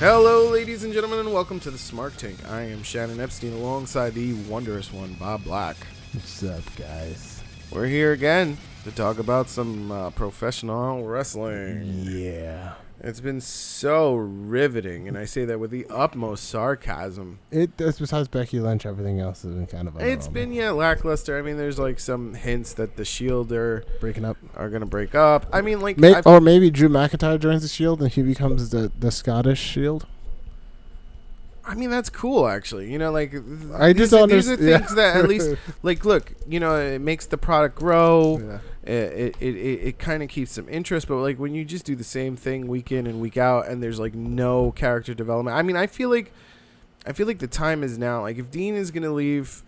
Hello, ladies and gentlemen, and welcome to the Smark Tank. I am Shannon Epstein alongside the wondrous one, Bob Black. What's up, guys? We're here again to talk about some professional wrestling. Yeah. It's been so riveting, and I say that with the utmost sarcasm. That's besides Becky Lynch, everything else has been kind of It's been, lackluster. I mean, there's like some hints that the Shield are breaking up. Are going to break up. I mean, like... Or maybe Drew McIntyre joins the Shield and he becomes the Scottish Shield. I mean, that's cool, actually. You know, like... I just don't These are things that at least... Like, look, you know, it makes the product grow. Yeah. It kind of keeps some interest, but like when you just do the same thing week in and week out, and there's like no character development. I mean, I feel like the time is now. Like if Dean is gonna leave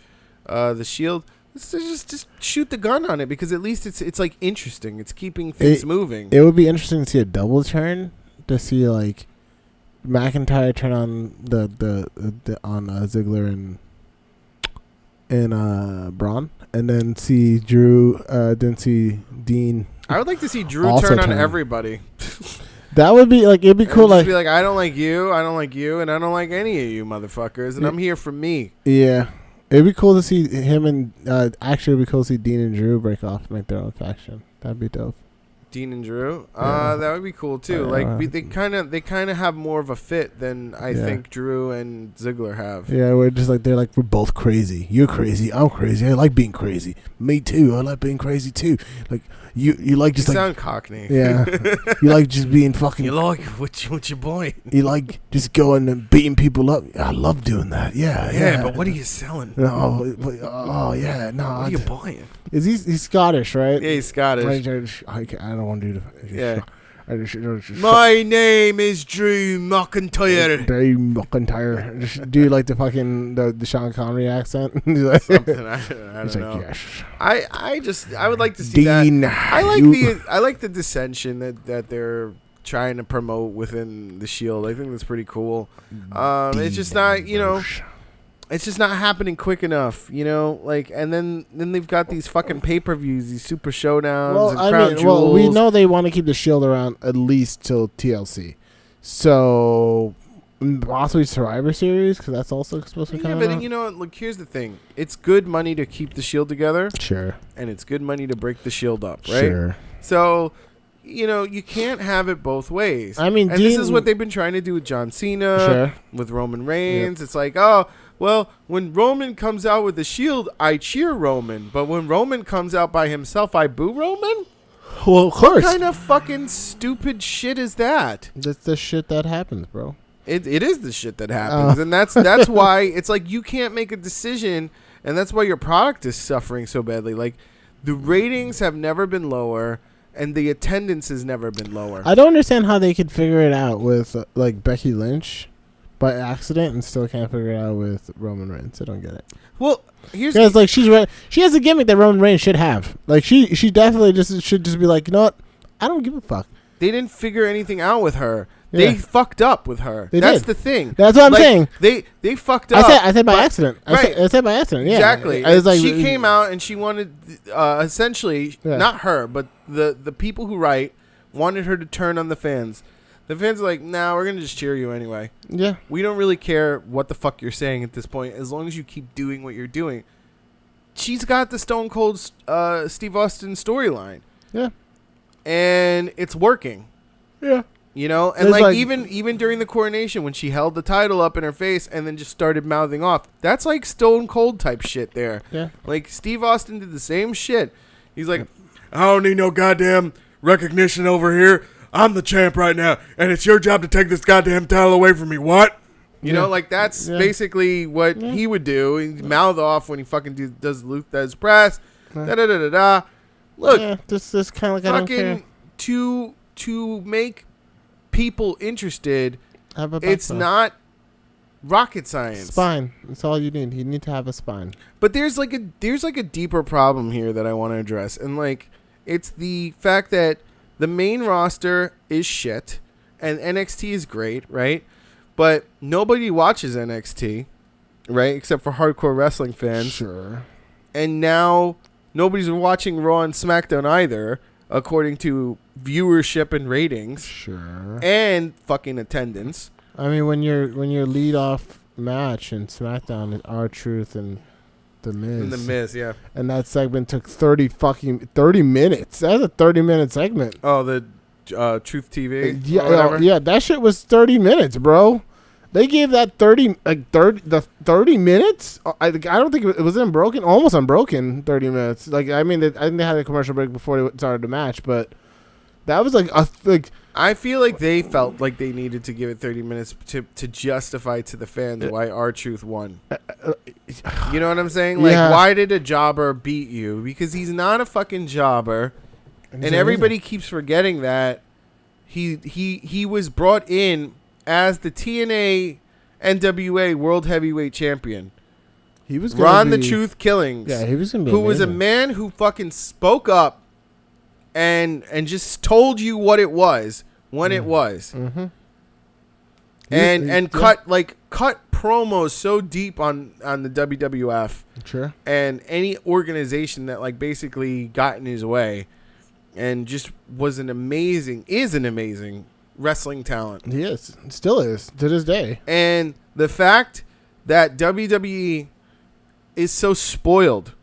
the Shield, let's just shoot the gun on it, because at least it's like interesting. It's keeping things moving. It would be interesting to see a double turn, to see like McIntyre turn on the Ziggler and Braun. And then see Drew, then see Dean. I would like to see Drew turn on everybody. That would be like, it'd be cool. Like, be like, I don't like you, and I don't like any of you motherfuckers, and I'm here for me. Yeah, it'd be cool to see him and actually, it'd be cool to see Dean and Drew break off and make their own faction. That'd be dope. Dean and Drew, that would be cool too. They kind of have more of a fit than I think Drew and Ziggler have. Yeah, we're just like we're both crazy. You're crazy. I'm crazy. I like being crazy. Me too. I like being crazy too. Like you like just you like sound Cockney. Yeah, you like just being fucking. You like what your boy. You like just going and beating people up. I love doing that. Yeah. But what are you selling? Oh yeah, no. What are you buying? Is he's Scottish, right? Yeah, he's Scottish. I don't want to do the. Yeah. My name is Drew McIntyre. Drew McIntyre. Just do like the fucking the Sean Connery accent. Something I don't know. Yes. I would like to see Dean, that. I like the dissension that they're trying to promote within the Shield. I think that's pretty cool. It's just not, it's just not happening quick enough, like, and then they've got these fucking pay-per-views, these super showdowns and crown jewels. Well, we know they want to keep the Shield around at least till TLC. So, possibly Survivor Series, because that's also supposed to come out. Yeah, but look, here's the thing. It's good money to keep the Shield together. Sure. And it's good money to break the Shield up, right? Sure. So... you can't have it both ways. I mean, this is what they've been trying to do with John Cena, with Roman Reigns. Yep. It's like, well, when Roman comes out with the Shield, I cheer Roman. But when Roman comes out by himself, I boo Roman? Well, of course. What kind of fucking stupid shit is that? That's the shit that happens, bro. It is the shit that happens. And that's why it's like you can't make a decision, and that's why your product is suffering so badly. Like, the ratings have never been lower. And the attendance has never been lower. I don't understand how they could figure it out with like Becky Lynch by accident and still can't figure it out with Roman Reigns. I don't get it. Well, here's like she has a gimmick that Roman Reigns should have. Like she definitely should be like, you know what? I don't give a fuck. They didn't figure anything out with her. Yeah. They fucked up with her. That's the thing. That's what I'm saying. They fucked up. I said by accident. Right. I said by accident. Yeah. Exactly. I was like, she came out and she wanted, essentially, not her, but the people who write wanted her to turn on the fans. The fans are like, nah, we're gonna just cheer you anyway. Yeah. We don't really care what the fuck you're saying at this point, as long as you keep doing what you're doing. She's got the Stone Cold Steve Austin storyline. Yeah. And it's working. Yeah. And like even during the coronation when she held the title up in her face and then just started mouthing off, that's like Stone Cold type shit there. Yeah. Like Steve Austin did the same shit. He's like, I don't need no goddamn recognition over here. I'm the champ right now, and it's your job to take this goddamn title away from me. What? You know, like that's basically what he would do. He'd mouth off when he fucking does Luke does press. Da-da-da-da-da. Look, this kind of like fucking to make people interested, it's not rocket science. Spine. That's all you need. You need to have a spine. But there's like a deeper problem here that I want to address, and like it's the fact that the main roster is shit, and NXT is great, right? But nobody watches NXT, right? Except for hardcore wrestling fans. Sure. And now nobody's watching Raw and SmackDown either, according to viewership and ratings. Sure. And fucking attendance. I mean, when your lead off match in SmackDown is R-Truth and The Miz. And The Miz, yeah. And that segment took 30 minutes. That's a 30-minute segment. Oh, the Truth TV? Yeah, that shit was 30 minutes, bro. They gave that 30 minutes? I don't think it was unbroken. Almost unbroken 30 minutes. Like, I mean, I think they had a commercial break before they started the match, but that was I feel like they felt like they needed to give it 30 minutes to justify to the fans why R-Truth won. You know what I'm saying? Like, why did a jobber beat you? Because he's not a fucking jobber, and everybody keeps forgetting that he was brought in as the TNA NWA World Heavyweight Champion. He was Ron the Truth Killings. Yeah, he was gonna be who was a man who fucking spoke up and just told you what it was when it was. Mm-hmm. And cut promos so deep on the WWF. Sure. And any organization that like basically got in his way, and just is an amazing wrestling talent. He is. Still is to this day. And the fact that WWE is so spoiled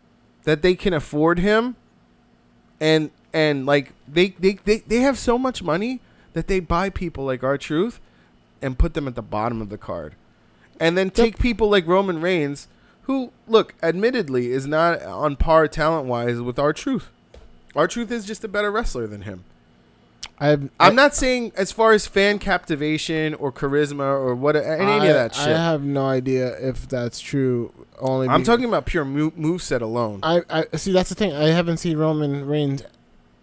that they can afford him, and like they have so much money that they buy people like R-Truth and put them at the bottom of the card, and then take people like Roman Reigns, who, look, admittedly is not on par talent wise with R-Truth. R-Truth is just a better wrestler than him. I'm not saying as far as fan captivation or charisma or what any of that shit. I have no idea if that's true. I'm talking about pure moveset alone. I see. That's the thing. I haven't seen Roman Reigns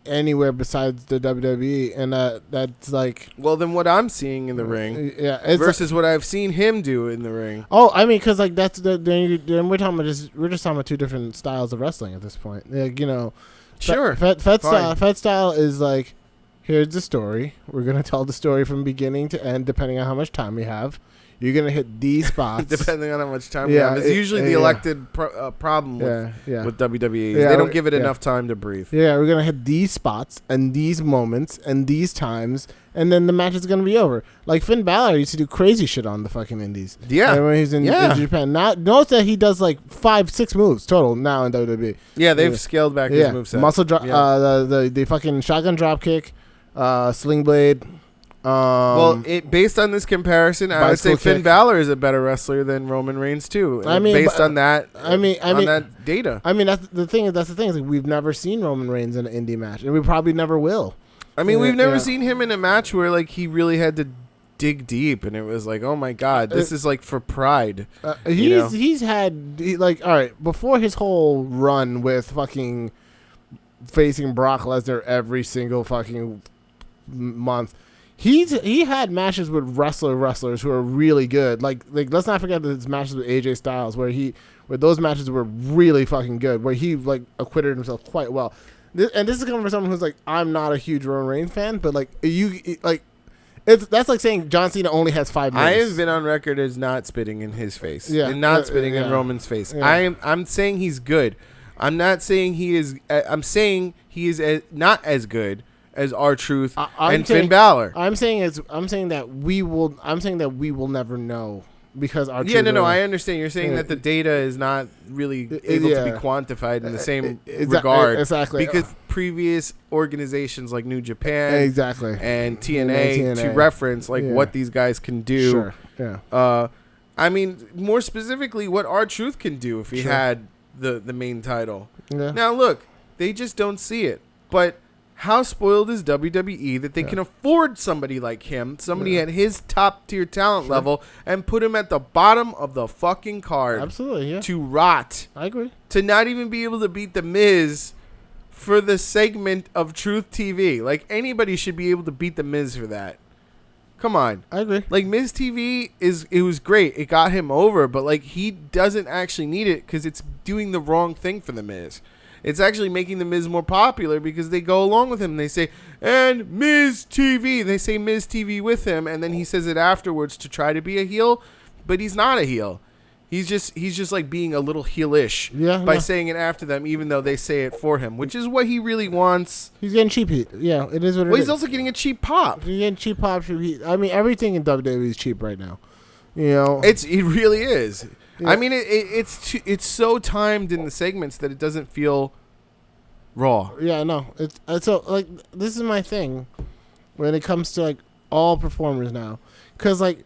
anywhere besides the WWE, and that's like. Well, then what I'm seeing in the ring, versus what I've seen him do in the ring. Oh, I mean, because like then we're talking about we're just talking about two different styles of wrestling at this point. Like, you know, sure. Fed style is like, here's the story. We're gonna tell the story from beginning to end, depending on how much time we have. You're going to hit these spots. Depending on how much time we have. It's usually the elected problem with WWE. They don't give it enough time to breathe. Yeah, we're going to hit these spots and these moments and these times, and then the match is going to be over. Like Finn Balor used to do crazy shit on the fucking indies. Yeah. And when he's in Japan. Notice that he does like 5-6 moves total now in WWE. Yeah, they've scaled back his moveset. Muscle drop, the fucking shotgun drop kick, sling blade. Based on this comparison, I would say Finn Balor is a better wrestler than Roman Reigns too. I mean, based on that, that data. I mean, that's the thing. Is like we've never seen Roman Reigns in an indie match, and we probably never will. I mean, we've never seen him in a match where like he really had to dig deep, and it was like, oh my god, this is like for pride. He's had like, all right, before his whole run with fucking facing Brock Lesnar every single fucking month. He had matches with wrestlers who are really good. Like let's not forget that his matches with AJ Styles, where those matches were really fucking good, where he like acquitted himself quite well. And this is coming from someone who's like, I'm not a huge Roman Reigns fan, but like that's like saying John Cena only has 5 moves. I have been on record as not spitting in his face, and not spitting in Roman's face. Yeah. I'm saying he's good. I'm not saying he is. I'm saying he is not as good as R-Truth and Finn Balor. I'm saying that we will never know because R-Truth. Yeah, no, I understand. You're saying that the data is not really able to be quantified in the same regard. Exactly. Because previous organizations like New Japan and TNA to reference like what these guys can do. Sure. Yeah. I mean, more specifically, what R-Truth can do if he had the main title. Yeah. Now, look, they just don't see it. But how spoiled is WWE that they can afford somebody like him, somebody at his top tier talent level, and put him at the bottom of the fucking card? Absolutely, yeah. To rot. I agree. To not even be able to beat The Miz for the segment of Truth TV. Like, anybody should be able to beat The Miz for that. Come on. I agree. Like, Miz TV, it was great. It got him over, but, like, he doesn't actually need it because it's doing the wrong thing for The Miz. It's actually making The Miz more popular because they go along with him. They say, and Miz TV. They say Miz TV with him, and then he says it afterwards to try to be a heel, but he's not a heel. He's just like being a little heelish by saying it after them, even though they say it for him, which is what he really wants. He's getting cheap heat. Yeah, it is what it is. Well, he's also getting a cheap pop. He's getting cheap pop, cheap heat. I mean, everything in WWE is cheap right now. You know, it really is. Yeah. I mean, it's so timed in the segments that it doesn't feel raw. Yeah, no. It's so like this is my thing when it comes to like all performers now, because like.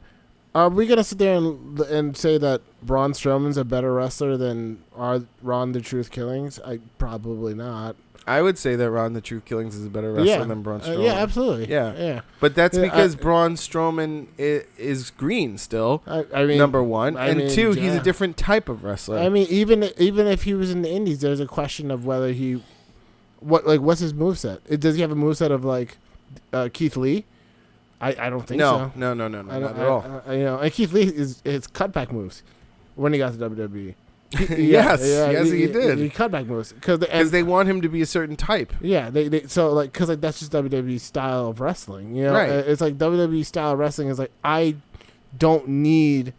Are we gonna sit there and say that Braun Strowman's a better wrestler than Ron the Truth Killings? Probably not. I would say that Ron the Truth Killings is a better wrestler than Braun Strowman. Yeah, absolutely. Yeah. But that's because Braun Strowman is green still. I mean, number one, and two, he's a different type of wrestler. I mean, even if he was in the Indies, there's a question of whether what's his moveset? Does he have a moveset of like Keith Lee? I don't think so. No, not at all. And Keith Lee is cutback moves when he got to WWE. Yes, he did. He cutback moves because they want him to be a certain type. Yeah, because that's just WWE style of wrestling. You know, right? It's like WWE style of wrestling is like I don't need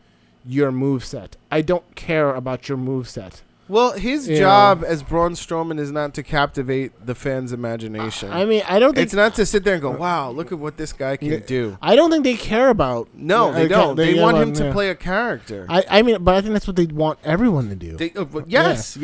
your moveset. I don't care about your moveset. Well, his job as Braun Strowman is not to captivate the fans' imagination. I mean, I don't think... It's not to sit there and go, wow, look at what this guy can do. I don't think they care about... No, they don't. They want him to play a character. I mean, but I think that's what they want everyone to do. Yes.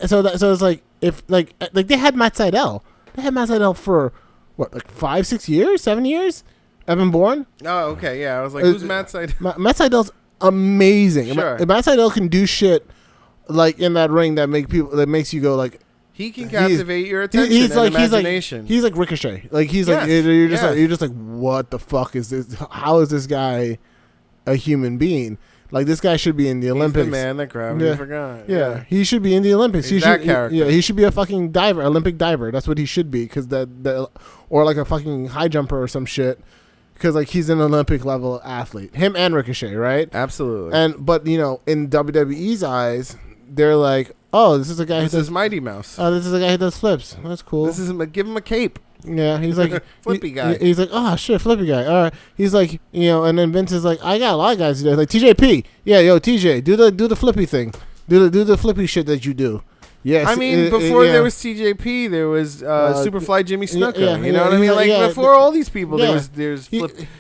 So it's like, if like they had Matt Sydal. They had Matt Sydal for, what, like 5, 6 years? 7 years? Evan Bourne? Oh, okay, yeah. I was like, who's Matt Sydal? Matt Sydal's amazing. Sure. Matt Sydal can do shit... like in that ring that makes you go like he can captivate your attention and imagination. He's like Ricochet. Like he's like you're just like what the fuck is this? How is this guy a human being? Like this guy should be in the Olympics. He's the man that gravity forgot. Yeah, he should be in the Olympics. He's that character. He should be a fucking diver, Olympic diver. That's what he should be because or like a fucking high jumper or some shit. Because like he's an Olympic level athlete. Him and Ricochet, right? Absolutely. But in WWE's eyes. They're like, oh, this is a guy who does Mighty Mouse. Oh, this is a guy who does flips. That's cool. This is give him a cape. Yeah, he's like flippy guy. He's like, oh shit, flippy guy. All right. He's like, and then Vince is like, I got a lot of guys to do. Like TJP, yeah, yo, TJ, do the flippy thing, do the flippy shit that you do. Yes, I mean, before there was TJP, there was Superfly Jimmy Snuka. You know what I mean? Like before all these people, there's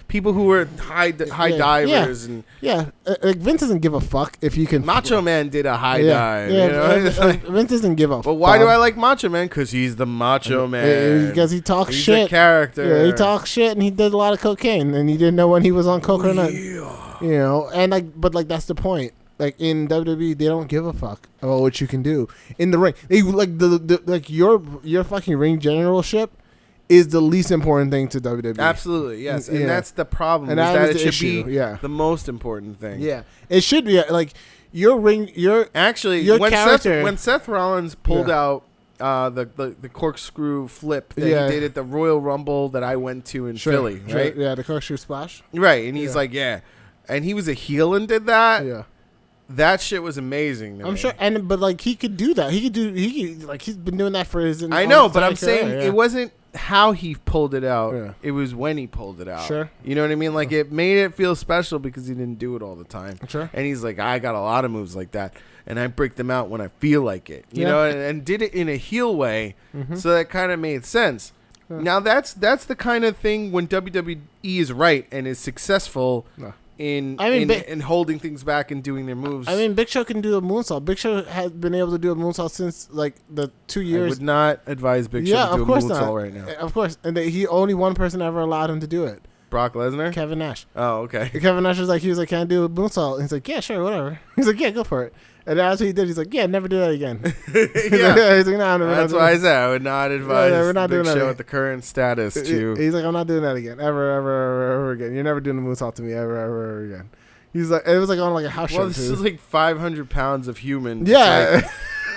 people who were high divers and like Vince doesn't give a fuck if you can. Macho Man did a high dive. You know? Vince doesn't give a fuck. But why do I like Macho Man? Because he's the Macho Man. Because he talks he's shit. He's a character. Yeah, he talks shit and he did a lot of cocaine and he didn't know when he was on coke or not. But that's the point. Like in WWE, they don't give a fuck about what you can do in the ring. They like your fucking ring generalship is the least important thing to WWE. Absolutely, yes, and that's the problem. And that it should be the most important thing. Yeah, it should be like your ring. Your character. When Seth Rollins pulled out the corkscrew flip that he did at the Royal Rumble that I went to in Philly, right? Yeah, the corkscrew splash. Right, and he's like, and he was a heel and did that. Yeah. That shit was amazing. I'm sure, but like he could do that. He's been doing that for his. I know, but I'm saying it wasn't how he pulled it out. Yeah. It was when he pulled it out. Sure, you know what I mean. Like it made it feel special because he didn't do it all the time. Sure, and he's like, I got a lot of moves like that, and I break them out when I feel like it. You know, and did it in a heel way, so that kind of made sense. Yeah. Now that's the kind of thing when WWE is right and is successful. No. In holding things back and doing their moves. I mean, Big Show can do a moonsault. Big Show has been able to do a moonsault since like the 2 years. I would not advise Big Show to do a moonsault right now. Of course, and he only one person ever allowed him to do it. Brock Lesnar? Kevin Nash. Oh, okay. Kevin Nash was like, can I do a moonsault? And he's like, yeah, sure, whatever. He's like, yeah, go for it. And that's what he did. He's like, yeah, never do that again. He's like, no, that's why I said I would not advise Big Show at the current status to. He's like, I'm not doing that again, ever again. You're never doing a moonsault to me, ever again. He's like, it was like on like a house show. Well, this is like 500 pounds of human. Yeah. Like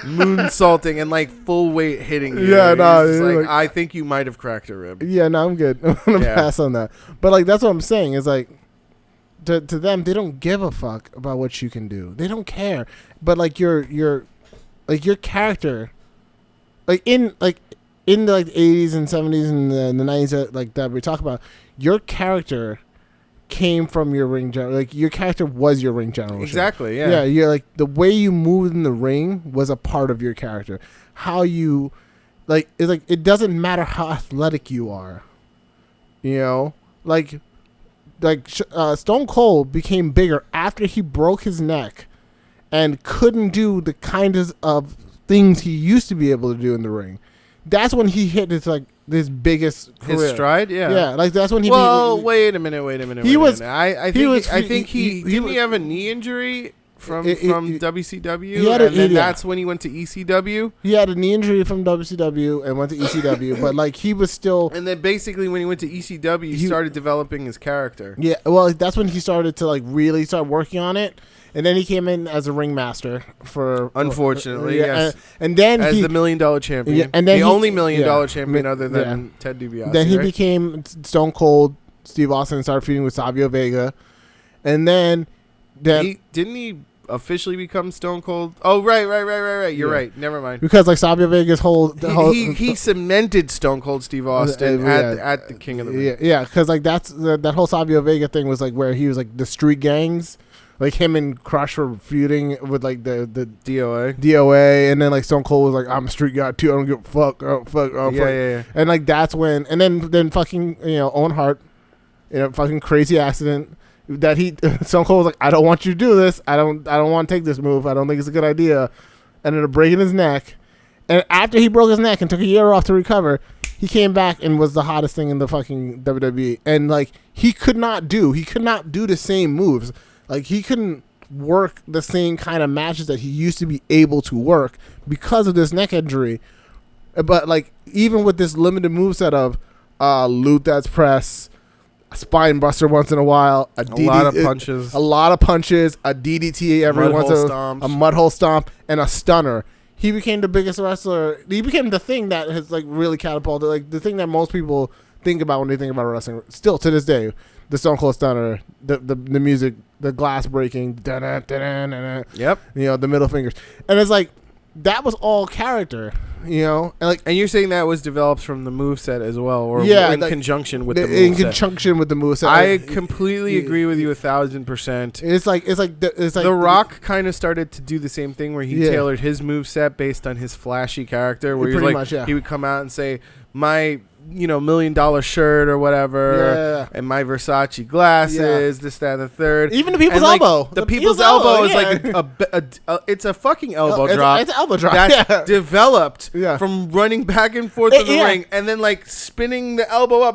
moonsaulting and like full weight hitting you. Yeah, no. Like, I think you might have cracked a rib. Yeah, no, I'm good. I'm going to pass on that. But like, that's what I'm saying is like, to them, they don't give a fuck about what you can do. They don't care. But like your character, like in the like 80s and 70s and the 90s like that we talk about, your character came from your ring general. Like your character was your ring general. Exactly. Yeah. Yeah. You're like the way you moved in the ring was a part of your character. How you, like, it's like it doesn't matter how athletic you are. You know, like Stone Cold became bigger after he broke his neck, and couldn't do the kinds of things he used to be able to do in the ring. That's when he hit his biggest career. His stride, yeah. Yeah, like that's when he. Well, wait a minute. He was. I think he didn't he have a knee injury from WCW, and then that's when he went to ECW. He had a knee injury from WCW and went to ECW, but like he was still. And then basically when he went to ECW, he started developing his character. Yeah, well, that's when he started to like really start working on it. And then he came in as a ringmaster for... Unfortunately, yes. And then as the $1 million champion. Yeah, and then the only $1 million champion other than Ted DiBiase. Then he became Stone Cold Steve Austin and started feuding with Savio Vega. And then... Didn't he officially become Stone Cold? Oh, right. You're right. Never mind. Because like Savio Vega's he cemented Stone Cold Steve Austin at the King of the Ring. Yeah, because like that's that whole Savio Vega thing was like where he was like the street gangs. Like him and Crush were feuding with like the DOA, and then like Stone Cold was like, I'm a street guy too. I don't give a fuck. Fuck. Yeah. And like that's when, and then fucking Owen Hart, in a fucking crazy accident that Stone Cold was like, I don't want you to do this. I don't want to take this move. I don't think it's a good idea. Ended up breaking his neck, and after he broke his neck and took a year off to recover, he came back and was the hottest thing in the fucking WWE. And like he could not do the same moves. Like, he couldn't work the same kind of matches that he used to be able to work because of this neck injury. But, like, even with this limited moveset of loot that's press, a spine buster once in a while, a lot of punches, a DDT every once in a while, a mudhole stomp, and a stunner. He became the biggest wrestler. He became the thing that has, like, really catapulted, like, the thing that most people think about when they think about wrestling, still to this day. The Stone Cold Stunner, the music, the glass breaking, yep, the middle fingers, and it's like that was all character, and like, and you're saying that was developed from the moveset as well, or in conjunction with the moveset. In conjunction with the moveset, I completely agree with you 1,000%. It's like The Rock kind of started to do the same thing where he tailored his moveset based on his flashy character, where he would come out and say my $1 million shirt or whatever, and my Versace glasses, this, that, and the third. Even the people's elbow. The people's elbow is like it's a fucking elbow drop. It's an elbow drop. That's developed from running back and forth in the ring and then like spinning the elbow up.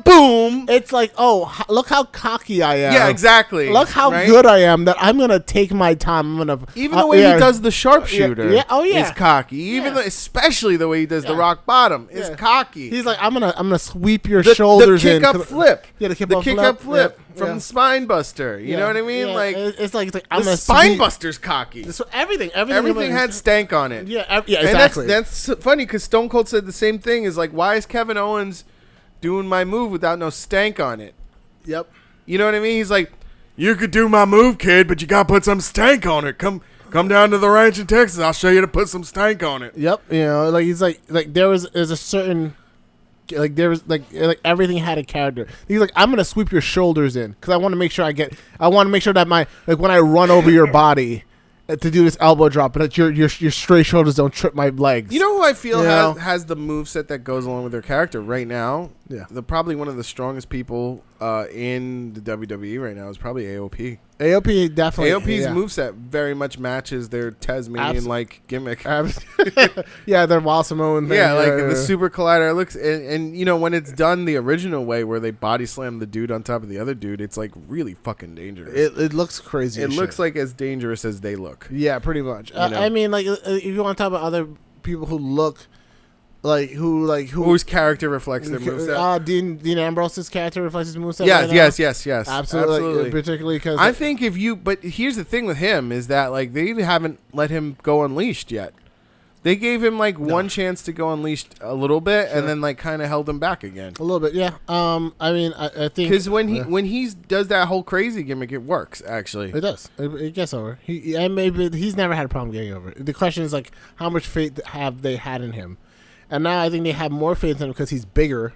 Boom. It's like, look how cocky I am. Yeah, exactly. Look how good I am that I'm gonna take my time. Even the way he does the sharpshooter. Is cocky. Even especially the way he does the rock bottom is cocky. He's like, I'm gonna sweep your shoulders in. The kick up flip. Yeah, the kick up flip from the spine buster. You know what I mean? Yeah. Like it's like I'm the spine buster's cocky. Everything had stank on it. Yeah, exactly. And that's funny because Stone Cold said the same thing. Is like, why is Kevin Owens doing my move without no stank on it? Yep. You know what I mean? He's like, you could do my move, kid, but you gotta put some stank on it. Come down to the ranch in Texas. I'll show you to put some stank on it. Yep. Like he's like there's a certain. Like there was like everything had a character. He's like, I'm gonna sweep your shoulders in because I want to make sure that my when I run over your body to do this elbow drop, but that your straight shoulders don't trip my legs. You know who I feel has the moveset that goes along with their character right now? Yeah, probably one of the strongest people in the WWE right now is probably AOP. AOP definitely. AOP's moveset very much matches their Tasmanian-like gimmick. Yeah, their Wild Samoan thing. Yeah, the Super Collider looks, and when it's done the original way where they body slam the dude on top of the other dude, it's like really fucking dangerous. It looks crazy. It looks like as dangerous as they look. Yeah, pretty much. I mean, like if you want to talk about other people who look. Whose character reflects their moveset? Dean Ambrose's character reflects his moveset. Yes. Absolutely. Particularly because I think but here's the thing with him is that like they haven't let him go unleashed yet. They gave him one chance to go unleashed a little bit, and then like kind of held him back again a little bit. Yeah. I mean, I think because when he does that whole crazy gimmick, it works actually. It does. It gets over. Maybe he's never had a problem getting over it. The question is like, how much faith have they had in him? And now I think they have more faith in him because he's bigger.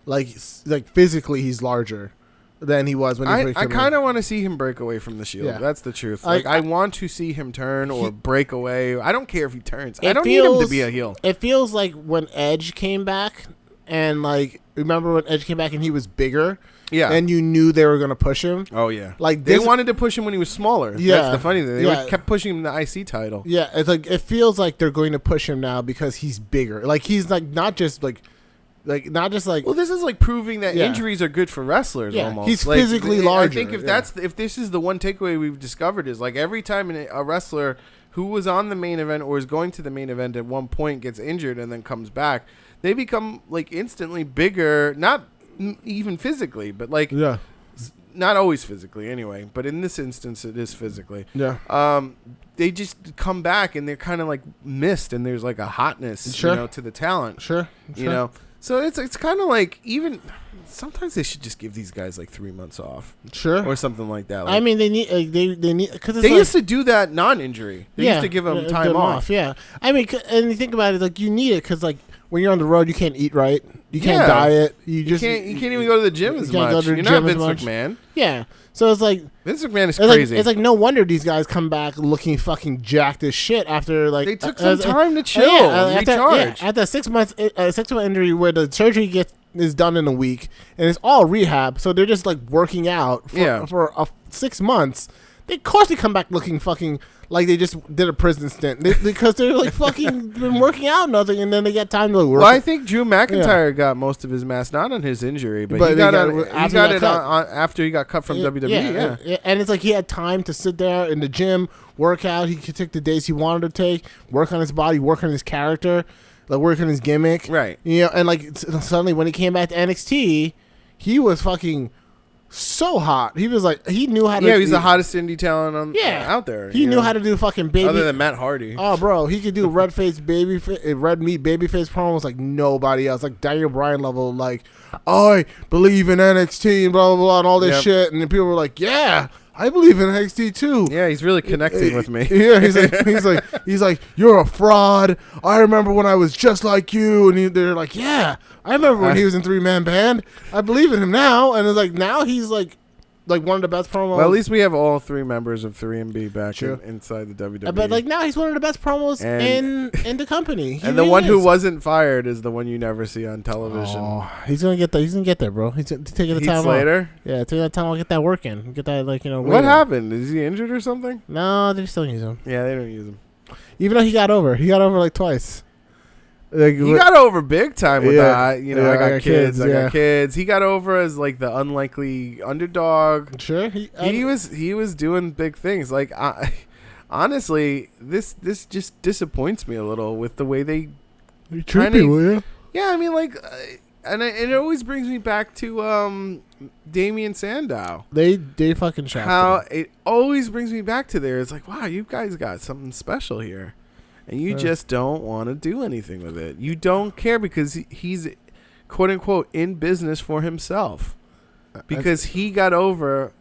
Like physically he's larger. than he was when he I kind of want to see him break away from the Shield. Yeah. That's the truth. Like I want to see him turn or break away. I don't care if he turns. I don't need him to be a heel. It feels like when Edge came back, and like remember when Edge came back and he was bigger. Yeah, and you knew they were gonna push him. Oh yeah, like they wanted to push him when he was smaller. Yeah, that's the funny thing. They kept pushing him the IC title. Yeah, it's like it feels like they're going to push him now because he's bigger. Like he's like not just like. Not just like well, this is like proving that injuries are good for wrestlers. Yeah, almost he's like, physically larger. I think if this is the one takeaway we've discovered is like every time a wrestler who was on the main event or is going to the main event at one point gets injured and then comes back, they become like instantly bigger. Not even physically, but like not always physically anyway. But in this instance, it is physically. Yeah. They just come back and they're kind of like missed, and there's like a hotness, you know, to the talent. Sure. You know. So it's kind of like even sometimes they should just give these guys like 3 months off, or something like that. Like, I mean, they need because they used to do that non-injury. They used to give them time off. Yeah, I mean, and you think about it, like you need it because like when you're on the road, you can't eat right, you can't diet, you can't even go to the gym as much. You're not Vince McMahon. Yeah, so it's like Vince McMahon is crazy. It's like no wonder these guys come back looking fucking jacked as shit after like they took some time to chill, recharge. After 6 months, 6 month injury where the surgery is done in a week and it's all rehab, so they're just like working out for 6 months. Of course, they come back looking fucking like they just did a prison stint because they're like fucking been working out nothing, and then they get time to work. Well, I think Drew McIntyre got most of his mass not on his injury, but he got it after he got cut from WWE. Yeah, and it's like he had time to sit there in the gym, work out. He could take the days he wanted to take, work on his body, work on his character, like work on his gimmick. Right. You know, and like suddenly when he came back to NXT, he was fucking so hot. He was like, he knew how to. Yeah, he's the hottest indie talent out there. He knew how to do fucking baby. Other than Matt Hardy. Oh, bro, he could do red meat babyface promos like nobody else, like Daniel Bryan level. Like, I believe in NXT and blah blah blah and all this shit, and then people were like, yeah, I believe in NXT too. Yeah, he's really connecting with me. Yeah, he's like, you're a fraud. I remember when I was just like you, and they're like, yeah, I remember when he was in 3-man band. I believe in him now, and it's like now he's like one of the best promos. Well, at least we have all 3 members of 3MB back inside the WWE. But like now he's one of the best promos in the company. And the one who wasn't fired is the one you never see on television. Oh, he's gonna get there, bro. He's taking the time later. Yeah, taking that time. I'll get that work in. Get that What happened? Is he injured or something? No, they still use him. Yeah, they don't use him. Even though he got over like twice. Like, he got over big time with that. You know, I got kids. I got kids. He got over as like the unlikely underdog. Sure, he was doing big things. Like, honestly, this just disappoints me a little with the way they treat people. Yeah. Yeah, I mean, like, and it always brings me back to Damian Sandow. They fucking shafted how it always brings me back to there. It's like, wow, you guys got something special here. And you just don't want to do anything with it. You don't care because he's, quote unquote, in business for himself. Because he got over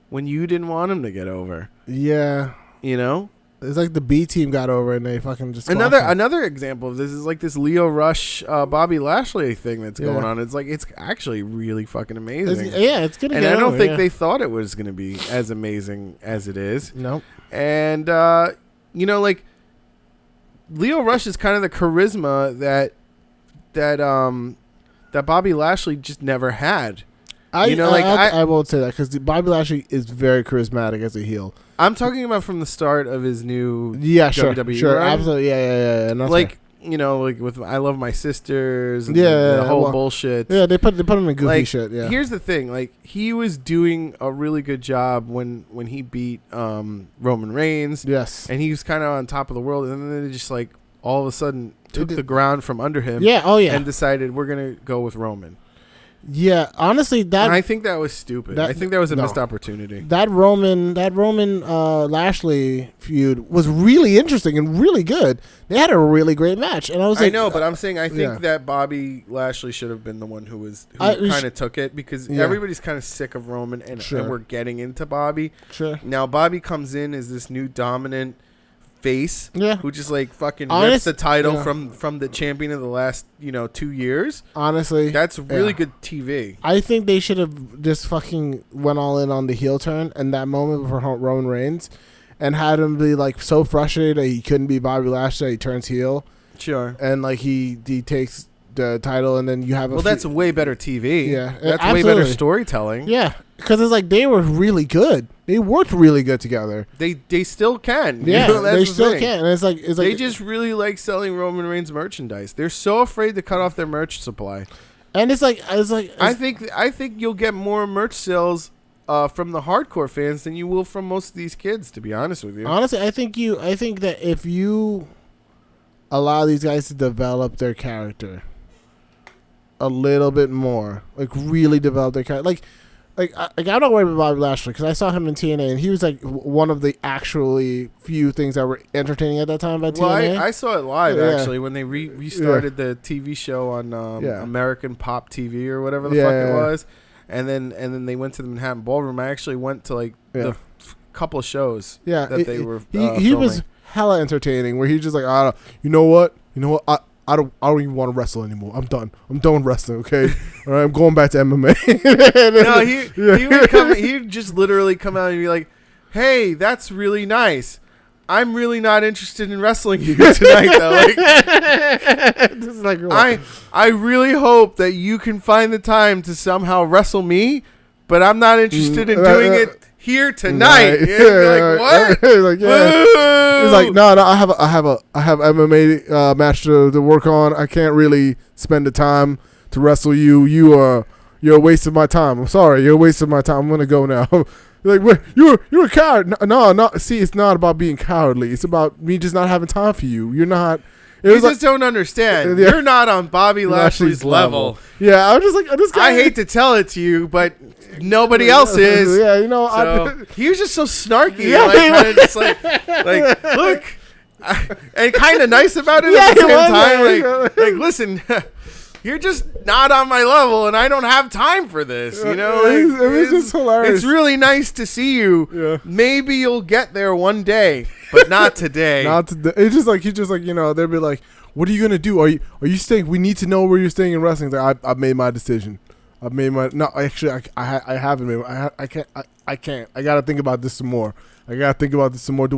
when you didn't want him to get over. Yeah. You know? It's like the B team got over and they fucking just another example of this is like this Leo Rush, Bobby Lashley thing that's going on. It's like it's actually really fucking amazing. It's gonna. And I don't think they thought it was gonna be as amazing as it is. Nope. And you know, like, Leo Rush is kind of the charisma that Bobby Lashley just never had. I won't say that because Bobby Lashley is very charismatic as a heel. I'm talking about from the start of his new WWE sure, run. Absolutely, yeah. Like, you know, like with I Love My Sisters, and the whole bullshit. Yeah, they put him in goofy shit. Yeah. Here's the thing, like he was doing a really good job when he beat Roman Reigns. Yes, and he was kind of on top of the world, and then they just like all of a sudden took the ground from under him. Yeah, and decided we're gonna go with Roman. Yeah, honestly, I think that was stupid. I think that was a missed opportunity. That Roman Lashley feud was really interesting and really good. They had a really great match, and I know, but I'm saying I think that Bobby Lashley should have been the one who kind of took it because everybody's kind of sick of Roman, and we're getting into Bobby. Sure. Now Bobby comes in as this new dominant face, who just like fucking rips the title from the champion of the last 2 years. Honestly, that's really good TV. I think they should have just fucking went all in on the heel turn and that moment for Roman Reigns, and had him be like so frustrated that he couldn't be Bobby Lashley. He turns heel, and like he takes the title, and then you have that's way better TV. Yeah, that's way better storytelling. Yeah, because it's like they were really good. They worked really good together. They still can. Yeah, they still can. And it's like they just really like selling Roman Reigns merchandise. They're so afraid to cut off their merch supply. And it's like I think you'll get more merch sales from the hardcore fans than you will from most of these kids. To be honest with you, honestly, I think that if you allow these guys to develop their character a little bit more, like really develop their character, like I don't worry about Bobby Lashley because I saw him in TNA and he was like one of the actually few things that were entertaining at that time about TNA. I saw it live actually when they restarted the TV show on American Pop TV or whatever the fuck it was, and then they went to the Manhattan Ballroom. I actually went to like the couple of shows that they were. He was hella entertaining. Where he's just like, you know what. I don't even want to wrestle anymore. I'm done with wrestling, okay? All right, I'm going back to MMA. No, he'd just literally come out and be like, hey, that's really nice. I'm really not interested in wrestling you tonight, though. I really hope that you can find the time to somehow wrestle me, but I'm not interested in doing it here tonight. Like, what? He's like, no, I have MMA match to work on. I can't really spend the time to wrestle you. You're a waste of my time. I'm sorry, you're a waste of my time. I'm gonna go now. Like, you're a coward. No. See, it's not about being cowardly. It's about me just not having time for you. You're not. You just don't understand. You're not on Bobby Lashley's level. Yeah, I'm just like this guy. I hate to tell it to you, but nobody else is. Yeah, he was just so snarky. Kind of just like look, and kind of nice about it at the same time. Like, listen, you're just not on my level, and I don't have time for this. It was just hilarious. It's really nice to see you. Yeah. Maybe you'll get there one day, but not today. Not today. It's just like he's just like they'll be like, "What are you gonna do? Are you staying? We need to know where you're staying in wrestling." Like, I've made my decision. I haven't made. I can't. I gotta think about this some more. Do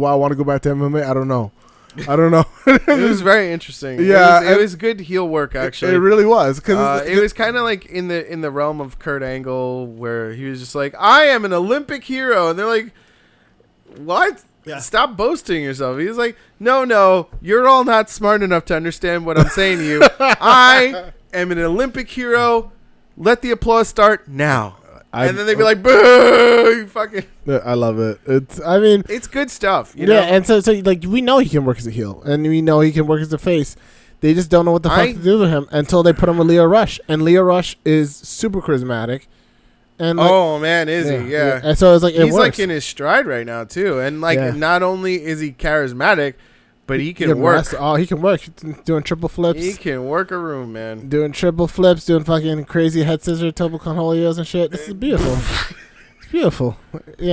I want to go back to MMA? I don't know. It was very interesting. Yeah, it was good heel work actually. It really was because it was kind of like in the realm of Kurt Angle, where he was just like, "I am an Olympic hero," and they're like, "What? Yeah. Stop boasting yourself." He's like, "No, you're all not smart enough to understand what I'm saying to you. I am an Olympic hero. Let the applause start now." And then they'd be like, "Boo! You fucking." I love it. It's good stuff. You know? And so like we know he can work as a heel, and we know he can work as a face. They just don't know what the fuck to do with him until they put him with Leo Rush, and Leo Rush is super charismatic. And is he? Yeah. And so it's like he's like in his stride right now too, and not only is he charismatic, but he can work. He can work. Doing triple flips. He can work a room, man. Doing triple flips, doing fucking crazy head scissor, Tobocon Holios and shit. This is beautiful. It's beautiful. He's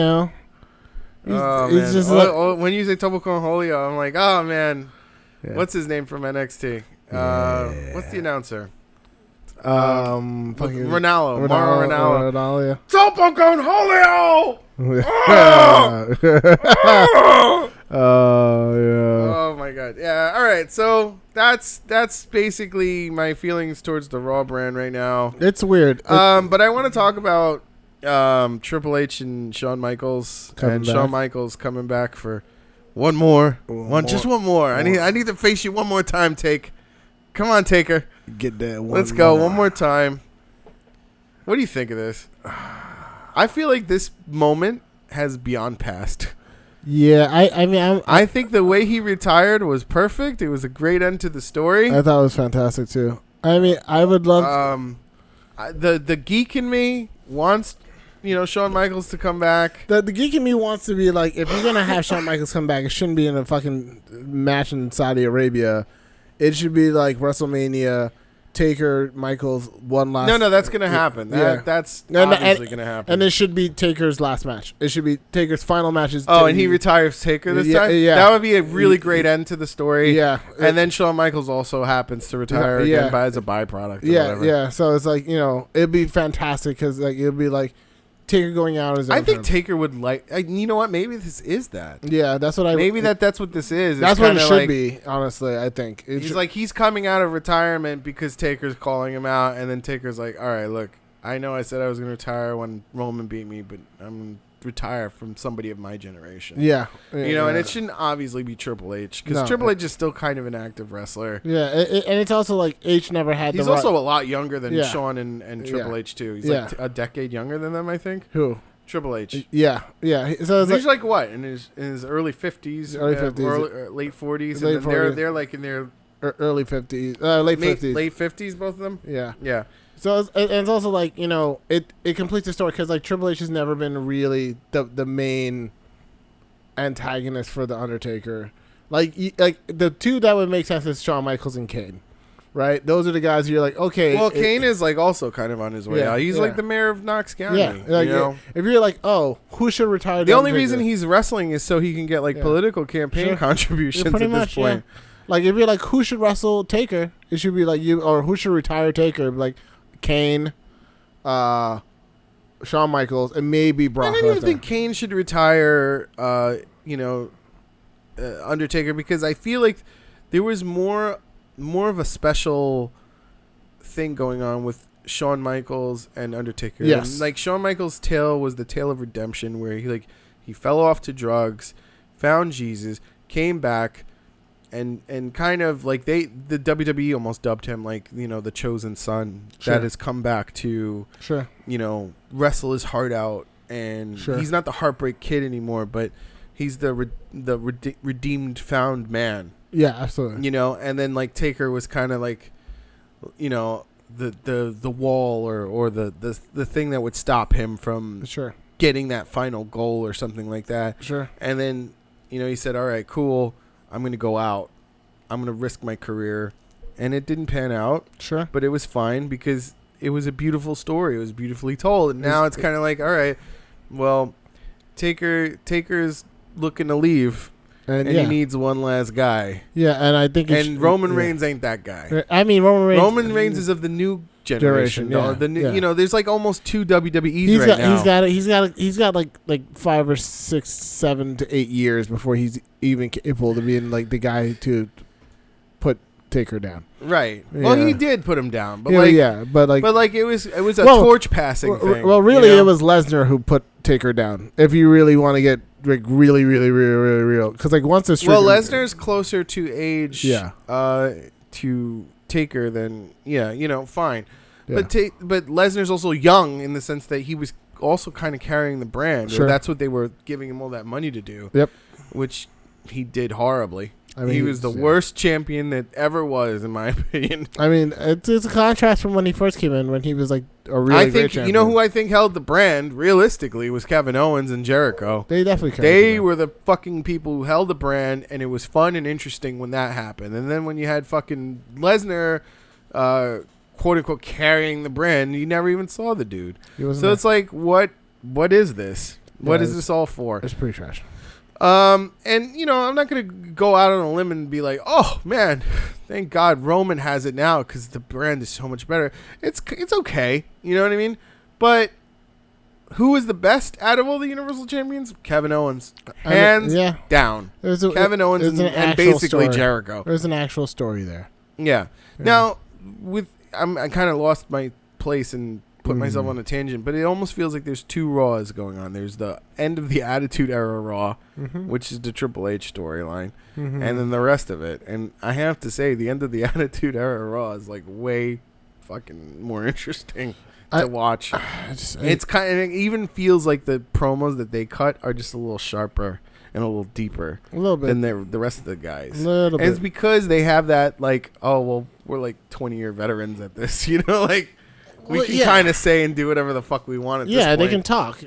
just like, when you say Tobocon Holio, I'm like, oh man, what's his name from NXT? What's the announcer? Ronaldo. Mauro Ronaldo. Yeah. Tobocon Holio. Oh my god. Yeah. All right. So that's basically my feelings towards the Raw brand right now. It's weird. But I want to talk about Triple H and Shawn Michaels Shawn Michaels coming back for one more. Just one more. I need to face you one more time. Come on, Taker. Get that one. Let's go one more time. What do you think of this? I feel like this moment has beyond passed. Yeah, I think the way he retired was perfect. It was a great end to the story. I thought it was fantastic too. I would love the geek in me wants Shawn Michaels to come back. The geek in me wants to be like, if you're gonna have Shawn Michaels come back, it shouldn't be in a fucking match in Saudi Arabia. It should be like WrestleMania Taker Michaels one last. No, that's gonna happen. That's obviously gonna happen. And it should be Taker's last match. It should be Taker's final matches. Oh, and he retires Taker this time. Yeah, that would be a really great end to the story. Yeah, and then Shawn Michaels also happens to retire again, but as a byproduct. Yeah. So it's like it'd be fantastic because like it'd be like Taker going out as. I think Taker would like. You know what? Maybe this is that. Yeah, that's what I. Maybe that's what this is. That's what it should be. Honestly, I think he's coming out of retirement because Taker's calling him out, and then Taker's like, "All right, look, I know I said I was going to retire when Roman beat me, but I'm going to retire from somebody of my generation." Yeah, and it shouldn't obviously be Triple H because Triple H is still kind of an active wrestler. Yeah, and it's also like H never had. He's also a lot younger than Shawn and Triple H too. He's like a decade younger than them, I think. Who? Triple H. Yeah. So it's he's like what in his early 50s, or late 40s, and then they're like in their early 50s, late 50s, late 50s, both of them. Yeah. So it's also like it completes the story because like Triple H has never been really the main antagonist for the Undertaker. Like the two that would make sense is Shawn Michaels and Kane, right? Those are the guys you're like, okay. Well, Kane is like also kind of on his way out. He's like the mayor of Knox County. Yeah, like, if you're like, oh, who should retire? The only reason he's wrestling is so he can get like political campaign contributions at this point. Yeah. Like if you're like, who should wrestle Taker? It should be like you, or who should retire Taker? Like Kane, Shawn Michaels, and maybe Brock Lesnar. I don't even think Kane should retire. Undertaker, because I feel like there was more of a special thing going on with Shawn Michaels and Undertaker. Yes, and like Shawn Michaels' tale was the tale of redemption, where he fell off to drugs, found Jesus, came back. And kind of like the WWE almost dubbed him like the chosen son that has come back to wrestle his heart out, and he's not the Heartbreak Kid anymore, but he's the redeemed found man. Yeah, absolutely. And then like Taker was kind of like the wall or the thing that would stop him from getting that final goal or something like that. Sure. And then he said, all right, cool, I'm going to go out. I'm going to risk my career. And it didn't pan out. Sure. But it was fine because it was a beautiful story. It was beautifully told. And now it's kind of like, all right, well, Taker's looking to leave. And he needs one last guy. Yeah, and I think Roman Reigns ain't that guy. I mean, Roman Reigns is of the new generation. The new, there's like almost two WWEs right now. He's got like 5 or 6, 7 to 8 years before he's even capable to being like the guy to put Taker down. Right. Yeah. Well, he did put him down, but but it was a torch passing thing. Well, really, it was Lesnar who put Taker down. If you really want to get like really, really, really, really real, because like once this. Well, Lesnar's closer to age. To Taker than fine. Yeah. But Lesnar's also young in the sense that he was also kind of carrying the brand. Sure. Or that's what they were giving him all that money to do. Yep. Which he did horribly. I mean, he was the worst champion that ever was, in my opinion. I mean, it's a contrast from when he first came in, when he was like a really great champion. You know who I think held the brand, realistically, was Kevin Owens and Jericho. They definitely They were the fucking people who held the brand, and it was fun and interesting when that happened. And then when you had fucking Lesnar, quote-unquote, carrying the brand, you never even saw the dude. So it's like, what is this? What is this all for? It's pretty trash. And I'm not gonna go out on a limb and be like, oh man, thank God Roman has it now because the brand is so much better. It's okay, you know what I mean? But who is the best out of all the Universal Champions? Kevin Owens, hands down. Kevin Owens and basically Jericho. There's an actual story there. Yeah. Now I kind of lost my place and put myself on a tangent, but it almost feels like there's two Raws going on. There's the end of the Attitude Era Raw, which is the Triple H storyline, and then the rest of it. And I have to say, the end of the Attitude Era Raw is like way fucking more interesting to watch. It's kind of, it even feels like the promos that they cut are just a little sharper and a little deeper than the rest of the guys. And it's because they have that like, oh well, we're like 20-year veterans at this, like. We can kind of say and do whatever the fuck we want at this point. Yeah, they can talk,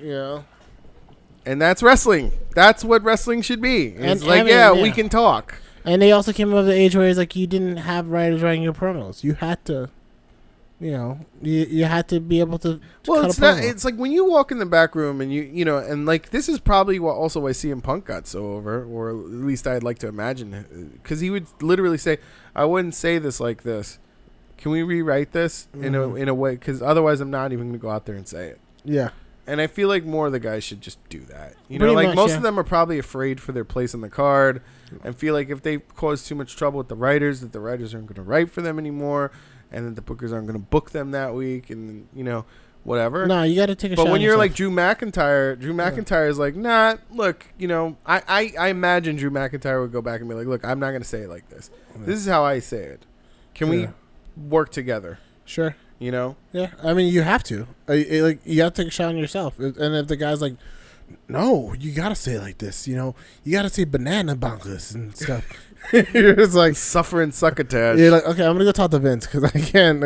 And that's wrestling. That's what wrestling should be. It's we can talk. And they also came up with the age where it's like you didn't have writers writing your promos. You had to you know, you had to be able to. Well, cut it's a not. promo. It's like when you walk in the back room and you know, and like this is probably why CM Punk got so over, or at least I'd like to imagine, because he would literally say, "I wouldn't say this like this. Can we rewrite this in a way? Because otherwise, I'm not even going to go out there and say it." Yeah. And I feel like more of the guys should just do that. You Pretty know, like much, most yeah. of them are probably afraid for their place on the card, and feel like if they cause too much trouble with the writers, that the writers aren't going to write for them anymore, and that the bookers aren't going to book them that week, and you know, whatever. No, you got to take a shot. But when you're yourself. like Drew McIntyre is like, nah, look, you know, I imagine Drew McIntyre would go back and be like, look, I'm not going to say it like this. This is how I say it. Can we work together? Sure. You know? Yeah, I mean, you have to. Like, you got to take a shot on yourself. And if the guy's like, no, you got to say it like this, you know? You got to say banana bunkus and stuff. You're just like... Suffer and succotash. You're like, okay, I'm going to go talk to Vince because I can't.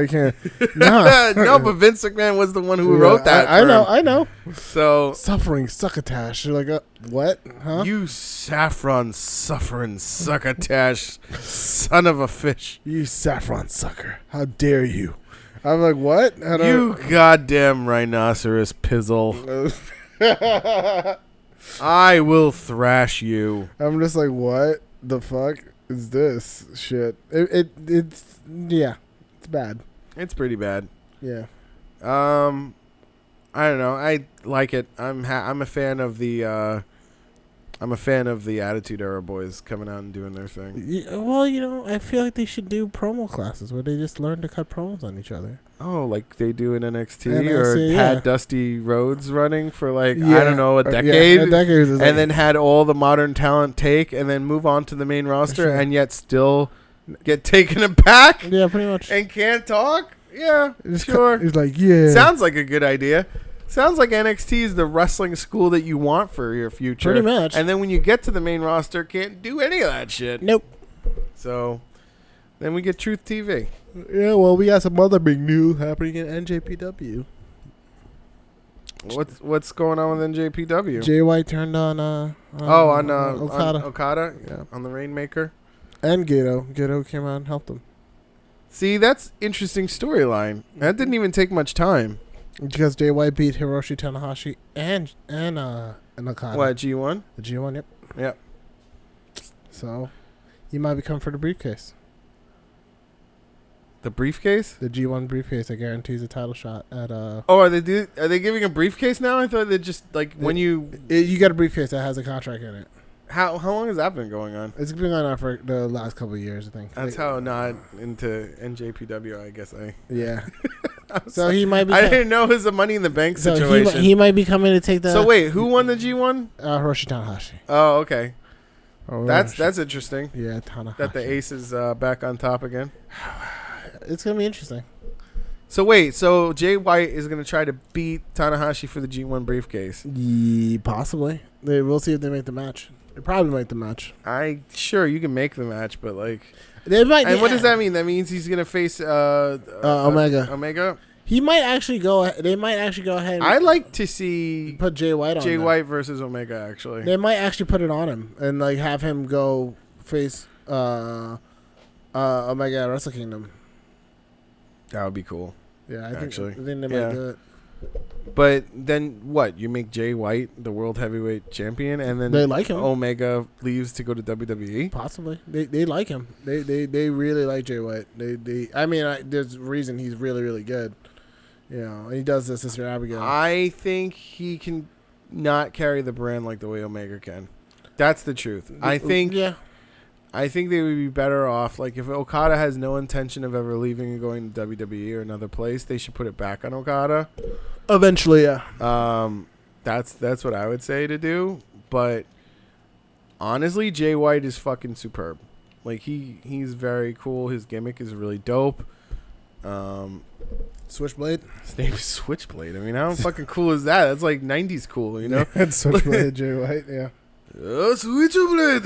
No. No, but Vince McMahon was the one who wrote that. I know. So... Suffering succotash. You're like, what? Huh? You saffron suffering succotash son of a fish. You saffron sucker. How dare you? I'm like, what? You goddamn rhinoceros pizzle. I will thrash you. I'm just like, what the fuck is this shit? It's bad. It's pretty bad. Yeah. I don't know. I like it. I'm a fan of the Attitude Era boys coming out and doing their thing. Yeah, well, you know, I feel like they should do promo classes where they just learn to cut promos on each other. Oh, like they do in NXT, NXT, or yeah. had Dusty Rhodes running for like I don't know, a decade, a decade and then had all the modern talent take, and then move on to the main roster, Sure. and yet still get taken aback. Yeah, pretty much. And can't talk. Yeah, sure. He's like, yeah. Sounds like a good idea. Sounds like NXT is the wrestling school that you want for your future. Pretty much. And then when you get to the main roster, can't do any of that shit. Nope. So then we get Truth TV. Yeah, well, we got some other big news happening in NJPW. What's going on with NJPW? Jay White turned on Okada. Okada. Okada, Yeah. on the Rainmaker. And Gato. Gato came out and helped him. See, that's interesting storyline. That didn't even take much time. Because Jay White beat Hiroshi Tanahashi and Okada. What, G1? The G1, yep. Yep. So, he might be coming for the briefcase. The briefcase? The G1 briefcase that guarantees a title shot at Oh, are they giving a briefcase now? I thought they just like when you got a briefcase that has a contract in it. how long has that been going on? It's been going on for the last couple of years, I think. That's how not into NJPW, I guess Yeah. So he might be. I didn't know it was a Money in the Bank so situation. he might be coming to take the. So wait, who won the G1? Hiroshi Tanahashi. Oh, okay. Oh, That's interesting. Yeah, Tanahashi. That the ace is back on top again. It's gonna be interesting. So wait, so Jay White is gonna try to beat Tanahashi for the G1 briefcase. Possibly. We'll see if they make the match. They probably make the match. Sure you can make the match, but like. They might. And what does that mean? That means he's gonna face Omega. Omega. He might actually go. They might actually go ahead. I like to see put Jay White on. Jay White versus Omega. Actually, they might actually put it on him and like have him go face Omega at Wrestle Kingdom. That would be cool. Yeah, I think they might do it. But then what? You make Jay White the world heavyweight champion, and then they like him. Omega leaves to go to WWE. Possibly, they like him. They really like Jay White. There's a reason he's really really good. You know, and he does this Sister Abigail. I think he can not carry the brand like the way Omega can. That's the truth. I think they would be better off. Like if Okada has no intention of ever leaving and going to WWE or another place, they should put it back on Okada. Eventually, yeah. That's what I would say to do. But honestly, Jay White is fucking superb. Like he's very cool. His gimmick is really dope. Switchblade. His name is Switchblade. I mean, how fucking cool is that? That's like 90s cool, you know? Yeah, Switchblade, Jay White, yeah. Switchblade.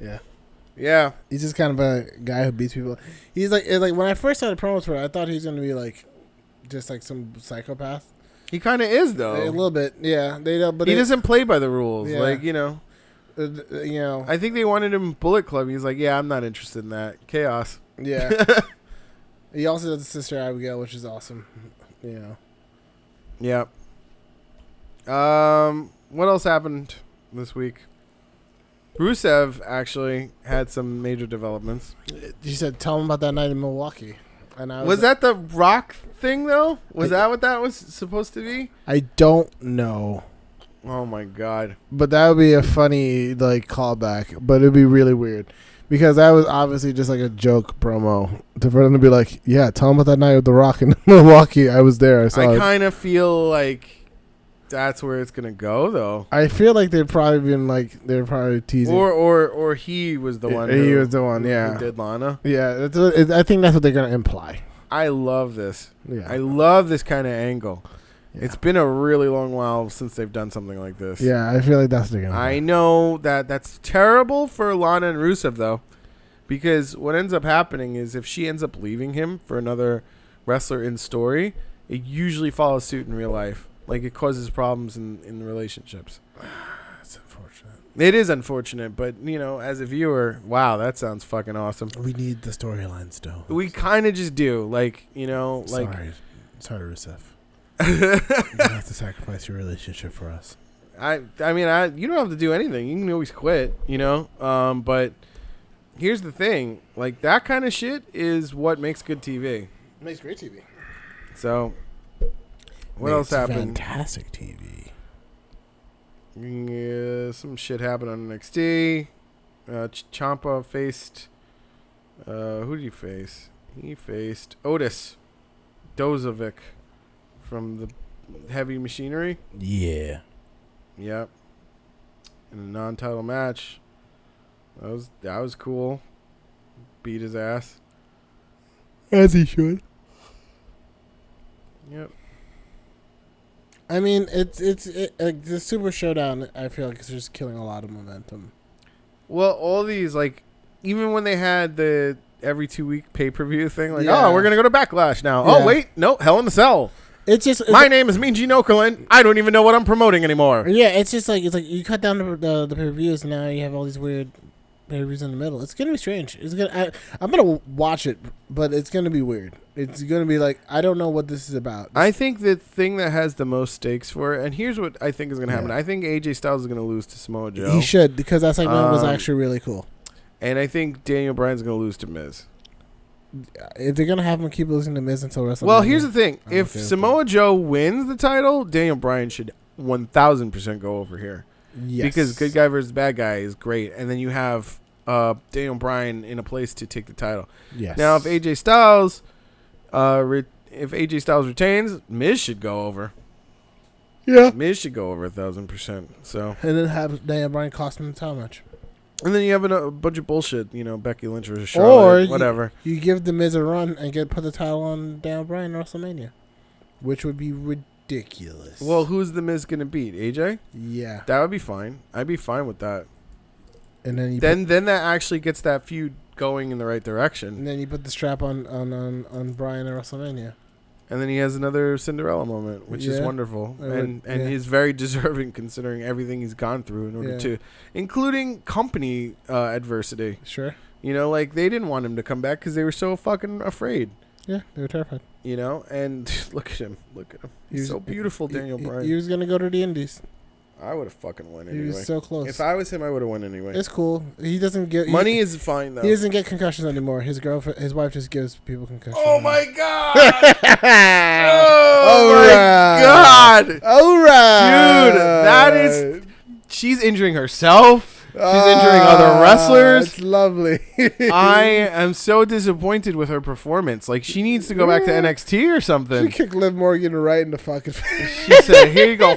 Yeah. Yeah. He's just kind of a guy who beats people. He's like when I first started promos for it, I thought he was going to be like just like some psychopath. He kind of is, though. A little bit, yeah. But he doesn't play by the rules. Yeah. Like, you know. I think they wanted him Bullet Club. He's like, yeah, I'm not interested in that. Chaos. Yeah. He also does the Sister Abigail, which is awesome. Yeah. What else happened this week? Rusev actually had some major developments. You said tell him about that night in Milwaukee. And was that the Rock thing though? Was that what that was supposed to be? I don't know. Oh my god! But that would be a funny callback. But it'd be really weird because that was obviously just like a joke promo for them to be like, "Yeah, tell him about that night with the Rock in Milwaukee. I was there. I saw it." I kind of feel like that's where it's gonna go, though. I feel like they've probably been they're probably teasing, or he was the one. He was the one, who did Lana. Yeah, I think that's what they're gonna imply. I love this. Yeah, I love this kind of angle. Yeah. It's been a really long while since they've done something like this. Yeah, I feel like that's what they're gonna. I know that's terrible for Lana and Rusev though, because what ends up happening is if she ends up leaving him for another wrestler in story, it usually follows suit in real life. Like, it causes problems in relationships. That's unfortunate. It is unfortunate, but, as a viewer, wow, that sounds fucking awesome. We need the storyline still. We kind of just do. Sorry, Rusev. You have to sacrifice your relationship for us. I mean, you don't have to do anything. You can always quit, But here's the thing. Like, that kind of shit is what makes good TV. It makes great TV. So... What else happened? Fantastic TV. Yeah, some shit happened on NXT. Ciampa faced... who did he face? He faced Otis Dozovic from the Heavy Machinery. Yeah. Yep. In a non-title match. That was cool. Beat his ass. As he should. Yep. I mean, the Super Showdown, I feel like it's just killing a lot of momentum. Well, all these, even when they had the every 2 week pay-per-view thing, we're going to go to Backlash now. Yeah. Oh, wait, no, Hell in the Cell. It's My name is Mean Gene Okerlund. I don't even know what I'm promoting anymore. Yeah, it's like you cut down the pay-per-views, and now you have all these weird pay-per-views in the middle. It's going to be strange. I'm going to watch it, but it's going to be weird. It's going to be I don't know what this is about. I think the thing that has the most stakes for it, and here's what I think is going to happen. I think AJ Styles is going to lose to Samoa Joe. He should, because that segment was actually really cool. And I think Daniel Bryan's going to lose to Miz. If they're going to have him keep losing to Miz until WrestleMania. Well, here's the thing. If Samoa Joe wins the title, Daniel Bryan should 1,000% go over here. Yes. Because good guy versus bad guy is great. And then you have Daniel Bryan in a place to take the title. Yes. Now, if AJ Styles... if AJ Styles retains, Miz should go over. Yeah. Miz should go over 1,000%. So. And then have Daniel Bryan cost him the title match. And then you have a bunch of bullshit, Becky Lynch versus Charlotte, whatever. You give the Miz a run and put the title on Daniel Bryan in WrestleMania, which would be ridiculous. Well, who's the Miz gonna beat? AJ? Yeah. That would be fine. I'd be fine with that. And then then that actually gets that feud going in the right direction. And then you put the strap on Bryan at WrestleMania. And then he has another Cinderella moment, which is wonderful. And he's very deserving considering everything he's gone through in order to, including company adversity. Sure. They didn't want him to come back because they were so fucking afraid. Yeah, they were terrified. And look at him. He's so beautiful, Daniel Bryan. He was going to go to the Indies. I would have fucking won anyway. He was so close. If I was him, I would have won anyway. It's cool. He doesn't get... Money is fine, though. He doesn't get concussions anymore. His wife just gives people concussions. Oh, my God! Oh, my God! All right! Dude, that is... She's injuring herself. She's injuring other wrestlers. It's lovely. I am so disappointed with her performance. She needs to go back to NXT or something. She kicked Liv Morgan right in the fucking face. She said, here you go.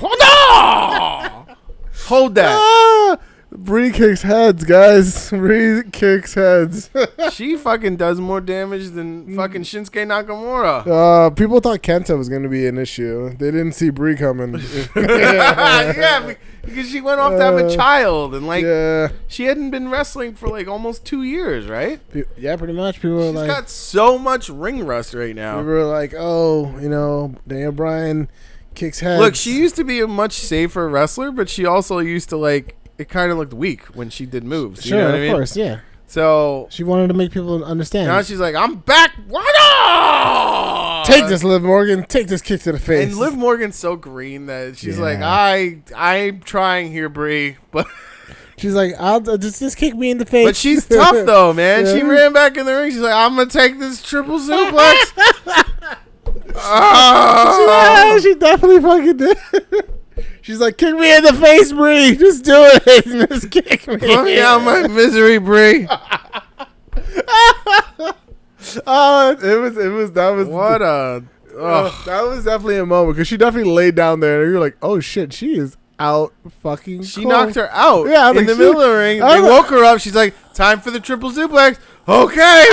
Hold that. Bree kicks heads, guys. Bree kicks heads. She fucking does more damage than fucking Shinsuke Nakamura. People thought Kenta was going to be an issue. They didn't see Bree coming. Yeah, because she went off to have a child. And, she hadn't been wrestling for, almost 2 years, right? Yeah, pretty much. People were She's got so much ring rust right now. People were like, Daniel Bryan kicks heads. Look, she used to be a much safer wrestler, but she also used to, it kind of looked weak when she did moves. Sure, you know what I mean? Of course, yeah. So she wanted to make people understand. now she's like, I'm back. What up? Take this, Liv Morgan. Take this kick to the face. And Liv Morgan's so green that she's like, I'm trying here, Brie, but she's like, I'll just kick me in the face. But she's tough though, man. She ran back in the ring. She's like, I'm gonna take this triple suplex. She definitely fucking did. She's like, kick me in the face, Brie. Just do it. Just kick me. Put me out my misery, Brie. That was definitely a moment because she definitely laid down there and you're like, oh shit, she is out fucking. She knocked her out in the middle of the ring. They woke her up. She's like, time for the triple suplex. Okay.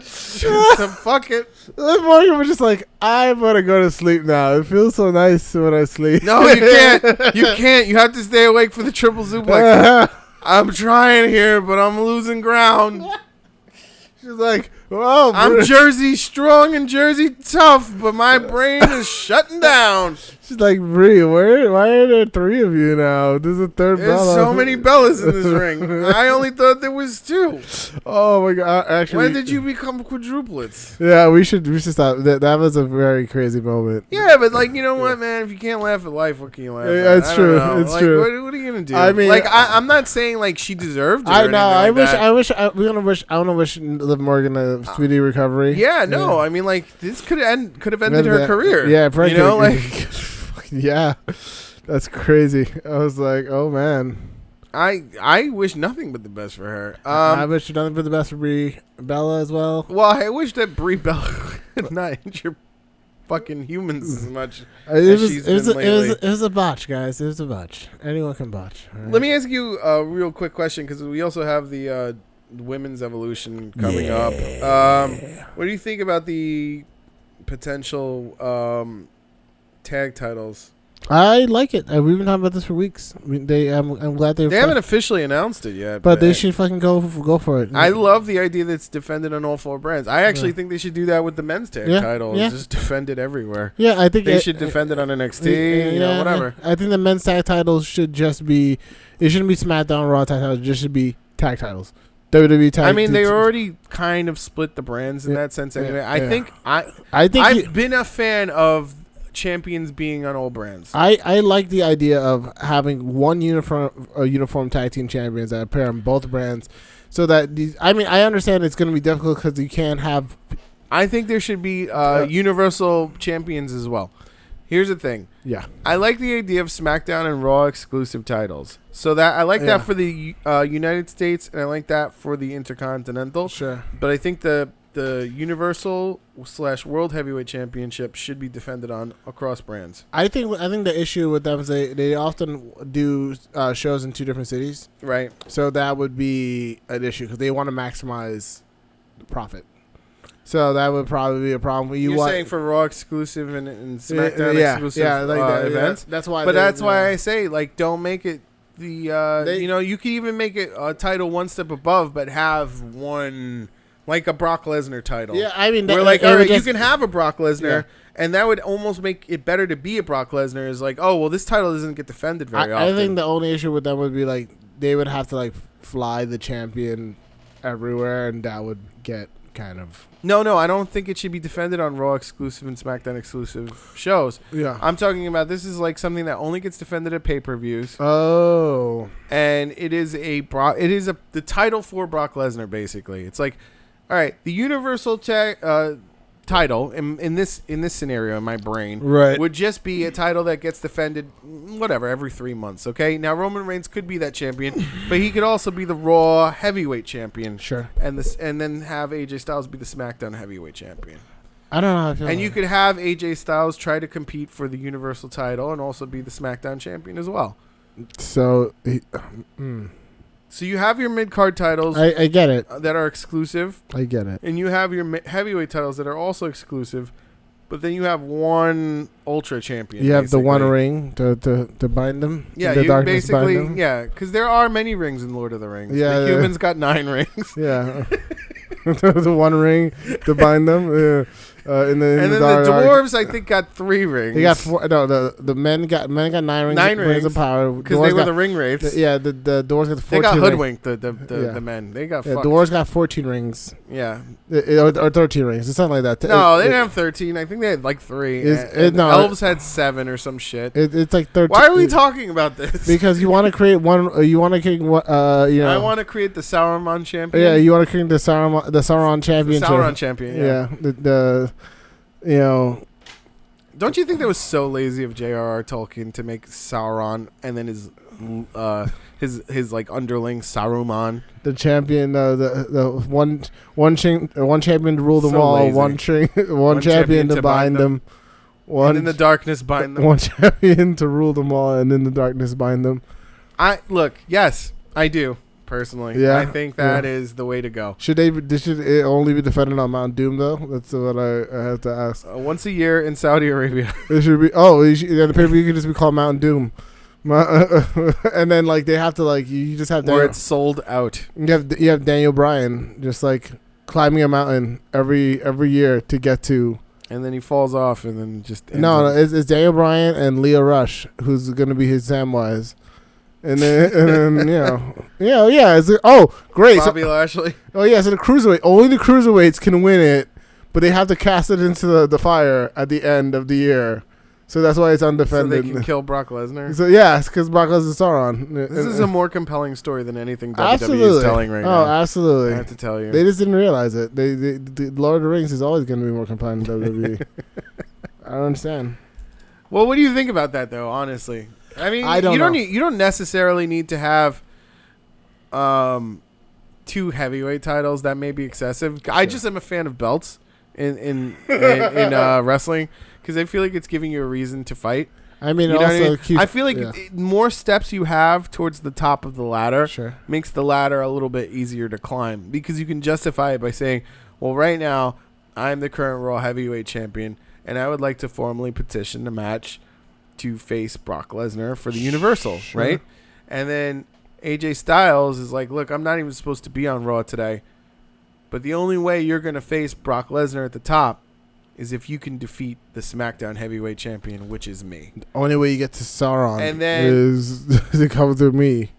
So fuck it. Liv Morgan was just like, I'm gonna go to sleep now. It feels so nice when I sleep. No, you can't. You can't. You have to stay awake for the triple suplex. I'm trying here, but I'm losing ground. She's like, oh, I'm Jersey strong and Jersey tough, but my brain is shutting down. She's like, Brie, why are there 3 of you now? There's a third There's Bella. so many Bellas in this ring. I only thought there was 2. Oh my god! Actually, when did you become quadruplets? Yeah, we should stop. That was a very crazy moment. Yeah, but like, you know what, man? If you can't laugh at life, what can you laugh at? Yeah, it's true. It's like, true. What are you gonna do? I mean, like, I'm not saying like she deserved it. I know. I want to wish Liv Morgan a speedy recovery. Yeah, no. Yeah. I mean, like, this could have ended her career. Yeah, probably. You know, like. Yeah, that's crazy. I was like, oh man. I wish nothing but the best for her. I wish nothing but the best for Brie Bella as well. Well, I wish that Brie Bella would not injure fucking humans as much it was a botch, guys. It was a botch. Anyone can botch. Right? Let me ask you a real quick question because we also have the women's evolution coming up. What do you think about the potential tag titles? I like it. We've been talking about this for weeks. I'm glad they haven't officially announced it yet, but they should fucking go for it. I love the idea that it's defended on all 4 brands. I actually think they should do that with the men's tag titles. Yeah. Just defend it everywhere. Yeah, I think they should defend it on NXT. You know, whatever. I think the men's tag titles should just be. It shouldn't be SmackDown Raw tag titles. It just should be tag titles. WWE tag. I mean, they already kind of split the brands in that sense. Anyway, I think I've been a fan of champions being on all brands. I like the idea of having one uniform tag team champions that appear on both brands, so that these. I mean, I understand it's going to be difficult because you can't have. I think there should be universal champions as well. Here's the thing. Yeah, I like the idea of SmackDown and Raw exclusive titles. So that I like that for the United States, and I like that for the Intercontinental. Sure, but I think the Universal / World Heavyweight Championship should be defended on across brands. I think the issue with them is they often do shows in 2 different cities. Right. So that would be an issue because they want to maximize the profit. So that would probably be a problem. You're saying for Raw exclusive and SmackDown exclusive events? That's why. But that's why I say, like, don't make it you could even make it a title one step above, but have one. Like a Brock Lesnar title. Yeah, I mean, we're like, all right, you can have a Brock Lesnar, and that would almost make it better to be a Brock Lesnar. Is like, oh well, this title doesn't get defended very often. I think the only issue with them would be like they would have to like fly the champion everywhere, and that would get kind of. No, I don't think it should be defended on Raw exclusive and SmackDown exclusive shows. Yeah, I'm talking about this is like something that only gets defended at pay-per-views. Oh, and it is the title for Brock Lesnar basically. It's like. All right, the Universal title in this scenario in my brain would just be a title that gets defended every 3 months. Okay, now Roman Reigns could be that champion, but he could also be the Raw Heavyweight Champion. Sure, and then have AJ Styles be the SmackDown Heavyweight Champion. I don't know how I feel. And you could have AJ Styles try to compete for the Universal title and also be the SmackDown champion as well. So. So you have your mid-card titles. I get it. That are exclusive. I get it. And you have your heavyweight titles that are also exclusive, but then you have one ultra champion. You have the one ring to bind them. Yeah, the you basically because there are many rings in Lord of the Rings. Yeah, the humans got 9 rings. Yeah, the one ring to bind them. Yeah. And then the dwarves, I think, got 3 rings. They got 4. No, the men got 9 rings. 9 rings of power because they were the ring wraiths. The dwarves got 14. They got hoodwinked. The men. They got. The fucked. dwarves got 14 rings. Yeah. Or 13 rings. It's something like that. No, they didn't have 13. I think they had like 3. No, elves had 7 or some shit. It's like 13. Why are we talking about this? Because you want to create one. You want to create what? I want to create the Sauron champion. Yeah, you want to create the Sauron champion. The Sauron champion. Yeah. Don't you think that was so lazy of J.R.R. Tolkien to make Sauron and then his like underling Saruman, the champion, the one champion to rule them all, lazy. one champion to bind them, and in the darkness bind them. One champion to rule them all, and in the darkness bind them. Yes, I do. Personally, I think that is the way to go. Should it only be defended on Mount Doom though? That's what I have to ask. Once a year in Saudi Arabia. It should be. The pay-per-view could just be called Mount Doom, and then like they have to like you just have. Or it's sold out. You have Daniel Bryan just like climbing a mountain every year to get to. And then he falls off, and then just it's Daniel Bryan and Leo Rush who's going to be his Samwise. And then great. Bobby Lashley. So the cruiserweight. Only the cruiserweights can win it, but they have to cast it into the fire at the end of the year. So that's why it's undefended. So they can kill Brock Lesnar. So yes, because Brock Lesnar is Sauron. This is a more compelling story than anything WWE is telling right now. Oh, absolutely. I have to tell you. They just didn't realize it. The Lord of the Rings is always going to be more compelling than WWE. I don't understand. Well, what do you think about that, though? Honestly. I mean, you don't necessarily need to have 2 heavyweight titles. That may be excessive. Sure. I just am a fan of belts in wrestling because I feel like it's giving you a reason to fight. I mean, I feel like more steps you have towards the top of the ladder makes the ladder a little bit easier to climb because you can justify it by saying, well, right now I'm the current Raw Heavyweight Champion and I would like to formally petition a match to face Brock Lesnar for the Universal, right? And then AJ Styles is like, look, I'm not even supposed to be on Raw today, but the only way you're going to face Brock Lesnar at the top is if you can defeat the SmackDown Heavyweight Champion, which is me. The only way you get to Sauron is to come through me.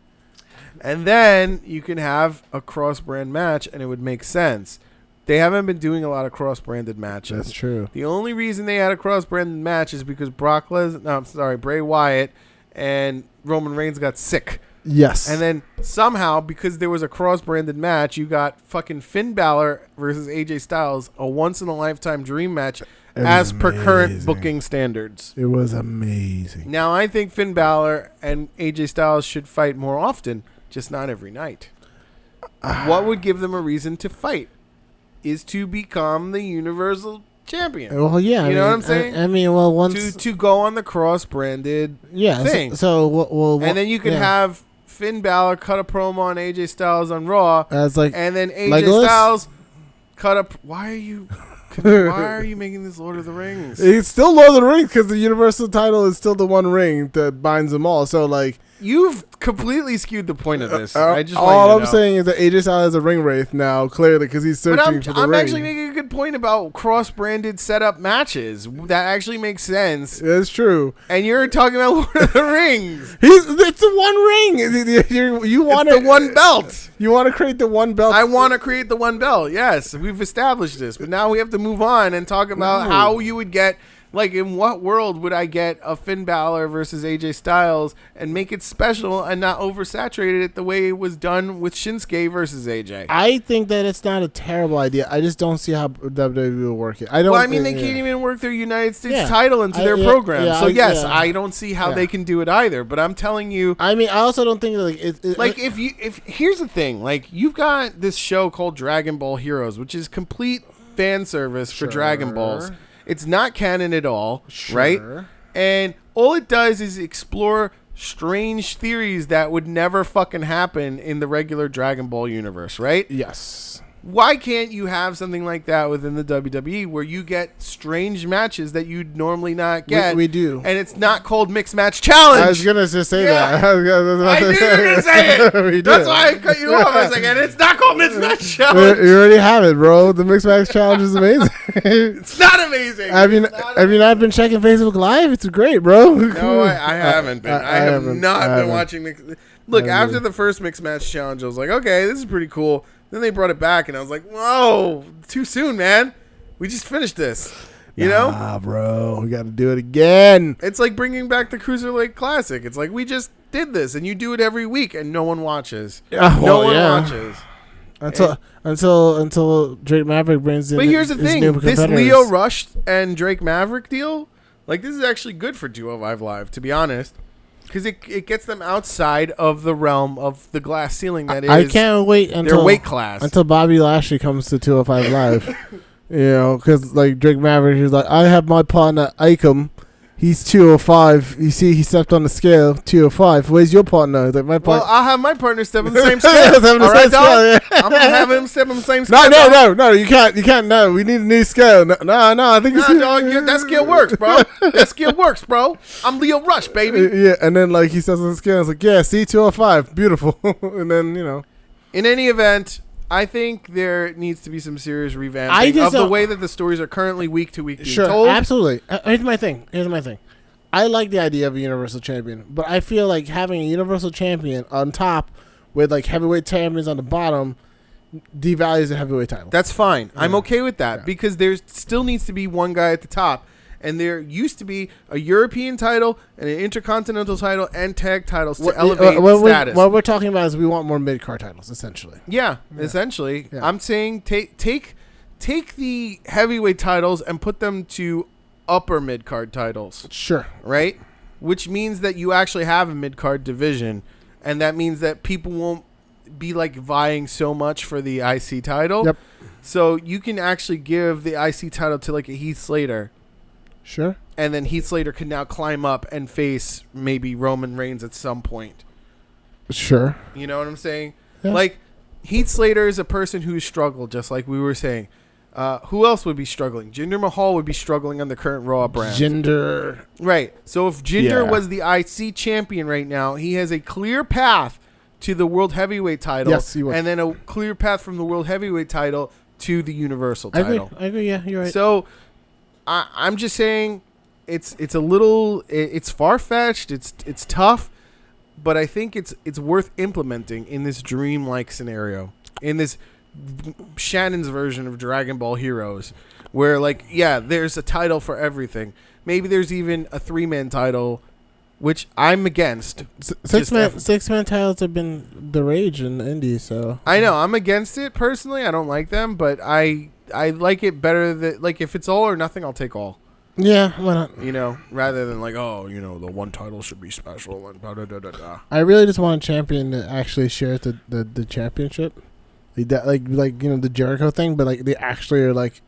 And then you can have a cross-brand match, and it would make sense. They haven't been doing a lot of cross-branded matches. That's true. The only reason they had a cross-branded match is because Bray Wyatt and Roman Reigns got sick. Yes. And then somehow, because there was a cross-branded match, you got fucking Finn Balor versus AJ Styles, a once-in-a-lifetime dream match as per current booking standards. It was amazing. Now, I think Finn Balor and AJ Styles should fight more often, just not every night. What would give them a reason to fight? Is to become the Universal Champion. Well, yeah. You know what I'm saying? I mean, well, once... To go on the cross-branded thing. So and then you could have Finn Balor cut a promo on AJ Styles on Raw. And then AJ Styles cut a... Why are you making this Lord of the Rings? It's still Lord of the Rings because the Universal title is still the one ring that binds them all. So, like... You've completely skewed the point of this. All I'm saying is that AJ Styles is a ring wraith now, clearly, because he's searching for the ring. I'm actually making a good point about cross-branded setup matches. That actually makes sense. That's true. And you're talking about Lord of the Rings. It's the one ring. You want the one belt. You want to create the one belt. I want to create the one belt. Yes, we've established this, but now we have to move on and talk about how you would get. Like, in what world would I get a Finn Balor versus AJ Styles and make it special and not oversaturate it the way it was done with Shinsuke versus AJ? I think that it's not a terrible idea. I just don't see how WWE will work it. They can't even work their United States title into their program. I don't see how they can do it either. But I'm telling you. I mean, I also don't think if here's the thing. Like, you've got this show called Dragon Ball Heroes, which is complete fan service for Dragon Balls. It's not canon at all, right? And all it does is explore strange theories that would never fucking happen in the regular Dragon Ball universe, right? Yes. Why can't you have something like that within the WWE where you get strange matches that you'd normally not get? We do. And it's not called Mixed Match Challenge. I was going to just say that. I knew you were going to say it. That's why I cut you off. I was like, and it's not called Mixed Match Challenge. You already have it, bro. The Mixed Match Challenge is amazing. It's not amazing. Have you not been checking Facebook Live? It's great, bro. No, I haven't been. I have not been watching. Look, after the first Mixed Match Challenge, I was like, okay, this is pretty cool. Then they brought it back, and I was like, whoa, too soon, man. We just finished this. You know? Nah, bro. We got to do it again. It's like bringing back the Cruiserweight Classic. It's like, we just did this, and you do it every week, and no one watches. No one watches. Until Drake Maverick brings in. But here's the thing. This Leo Rush and Drake Maverick deal, like, this is actually good for 205 Live, to be honest. Because it gets them outside of the realm of the glass ceiling that is. I can't wait until their weight class. Until Bobby Lashley comes to 205 Live. You know, because like Drake Maverick is like, I have my partner Icom. He's 205. You see, he stepped on the scale. 205. Where's your partner? Like my partner. Well, I'll have my partner step on the same scale. All right, dog? I'm gonna have him step on the same scale. No. You can't. No, we need a new scale. No. I think that scale works, bro. That scale works, bro. I'm Leo Rush, baby. Yeah, and then like he steps on the scale. It's like, yeah, see 205, beautiful. And then In any event, I think there needs to be some serious revamping of the way that the stories are currently week to week being told. Absolutely. Here's my thing. I like the idea of a Universal Champion, but I feel like having a Universal Champion on top with like heavyweight champions on the bottom devalues the heavyweight title. That's fine. Yeah. I'm okay with that because there still needs to be one guy at the top. And there used to be a European title and an Intercontinental title and tag titles to elevate status. What we're talking about is we want more mid-card titles, essentially. Yeah. Essentially. Yeah. I'm saying take the heavyweight titles and put them to upper mid-card titles. Sure. Right? Which means that you actually have a mid-card division. And that means that people won't be like vying so much for the IC title. Yep. So you can actually give the IC title to like a Heath Slater. Sure. And then Heath Slater can now climb up and face maybe Roman Reigns at some point. Sure. You know what I'm saying? Yeah. Like, Heath Slater is a person who's struggled, just like we were saying. Who else would be struggling? Jinder Mahal would be struggling on the current Raw brand. Jinder. Right. So if Jinder was the IC champion right now, he has a clear path to the World Heavyweight title. Yes, he would. And then a clear path from the World Heavyweight title to the Universal title. I agree. Yeah, you're right. So I'm just saying it's a little it's far-fetched, it's tough, but I think it's worth implementing in this dreamlike scenario, in this Shannon's version of Dragon Ball Heroes, where like there's a title for everything. Maybe there's even a 3-man title, which I'm against. Six-man titles have been the rage in the indies, so I know I'm against it personally. I don't like them, but I like it better that like if it's all or nothing, I'll take all. Yeah, why not? Rather than like, the one title should be special and da da da da da. I really just want a champion that actually shares the championship, like the Jericho thing, but like they actually are like,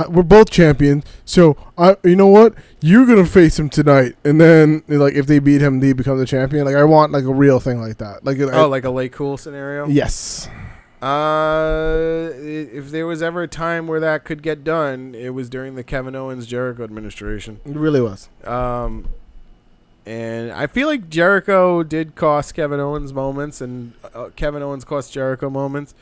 we're both champions, so you know what? You're gonna face him tonight, and then like if they beat him, they become the champion. Like I want like a real thing like that, like like a Lay Cool scenario. Yes. If there was ever a time where that could get done, it was during the Kevin Owens Jericho administration. It really was. And I feel like Jericho did cost Kevin Owens moments, and Kevin Owens cost Jericho moments.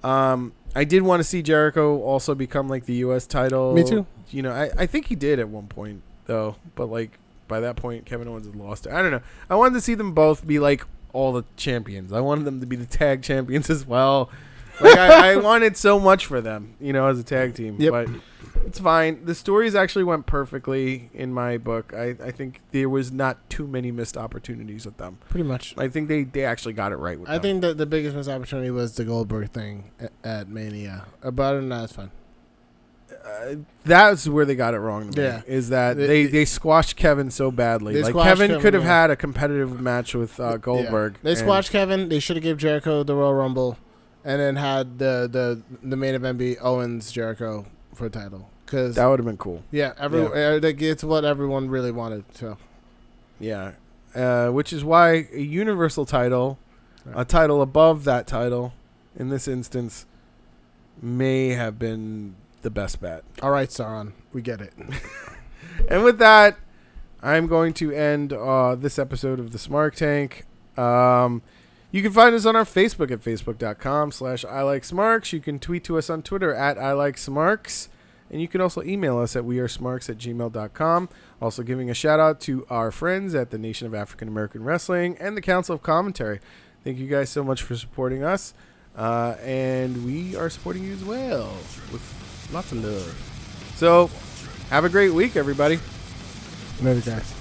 I did want to see Jericho also become like the U.S. title. Me too. I think he did at one point though, but like by that point, Kevin Owens had lost it. I don't know. I wanted to see them both be like all the champions. I wanted them to be the tag champions as well. Like I wanted so much for them, as a tag team. Yep. But it's fine. The stories actually went perfectly in my book. I think there was not too many missed opportunities with them. Pretty much. I think they actually got it right with them. I think that the biggest missed opportunity was the Goldberg thing at Mania. But other than that, it's fine. That's where they got it wrong. Yeah, is that they squashed Kevin so badly. Like Kevin could have had a competitive match with Goldberg. Yeah. They squashed Kevin. They should have given Jericho the Royal Rumble, and then had the main event be Owens Jericho for a title. Cause that would have been cool. Yeah, it's what everyone really wanted. So yeah, which is why a Universal title, a title above that title, in this instance, may have been the best bet. All right, Sauron, we get it. And with that, I'm going to end this episode of the Smark Tank. You can find us on our Facebook at facebook.com/ILikeSmarks. You can tweet to us on Twitter at ILikeSmarks. And you can also email us at wearesmarks@gmail.com. Also giving a shout out to our friends at the Nation of African American Wrestling and the Council of Commentary. Thank you guys so much for supporting us. And we are supporting you as well with lots of love. So have a great week, everybody. Later, guys.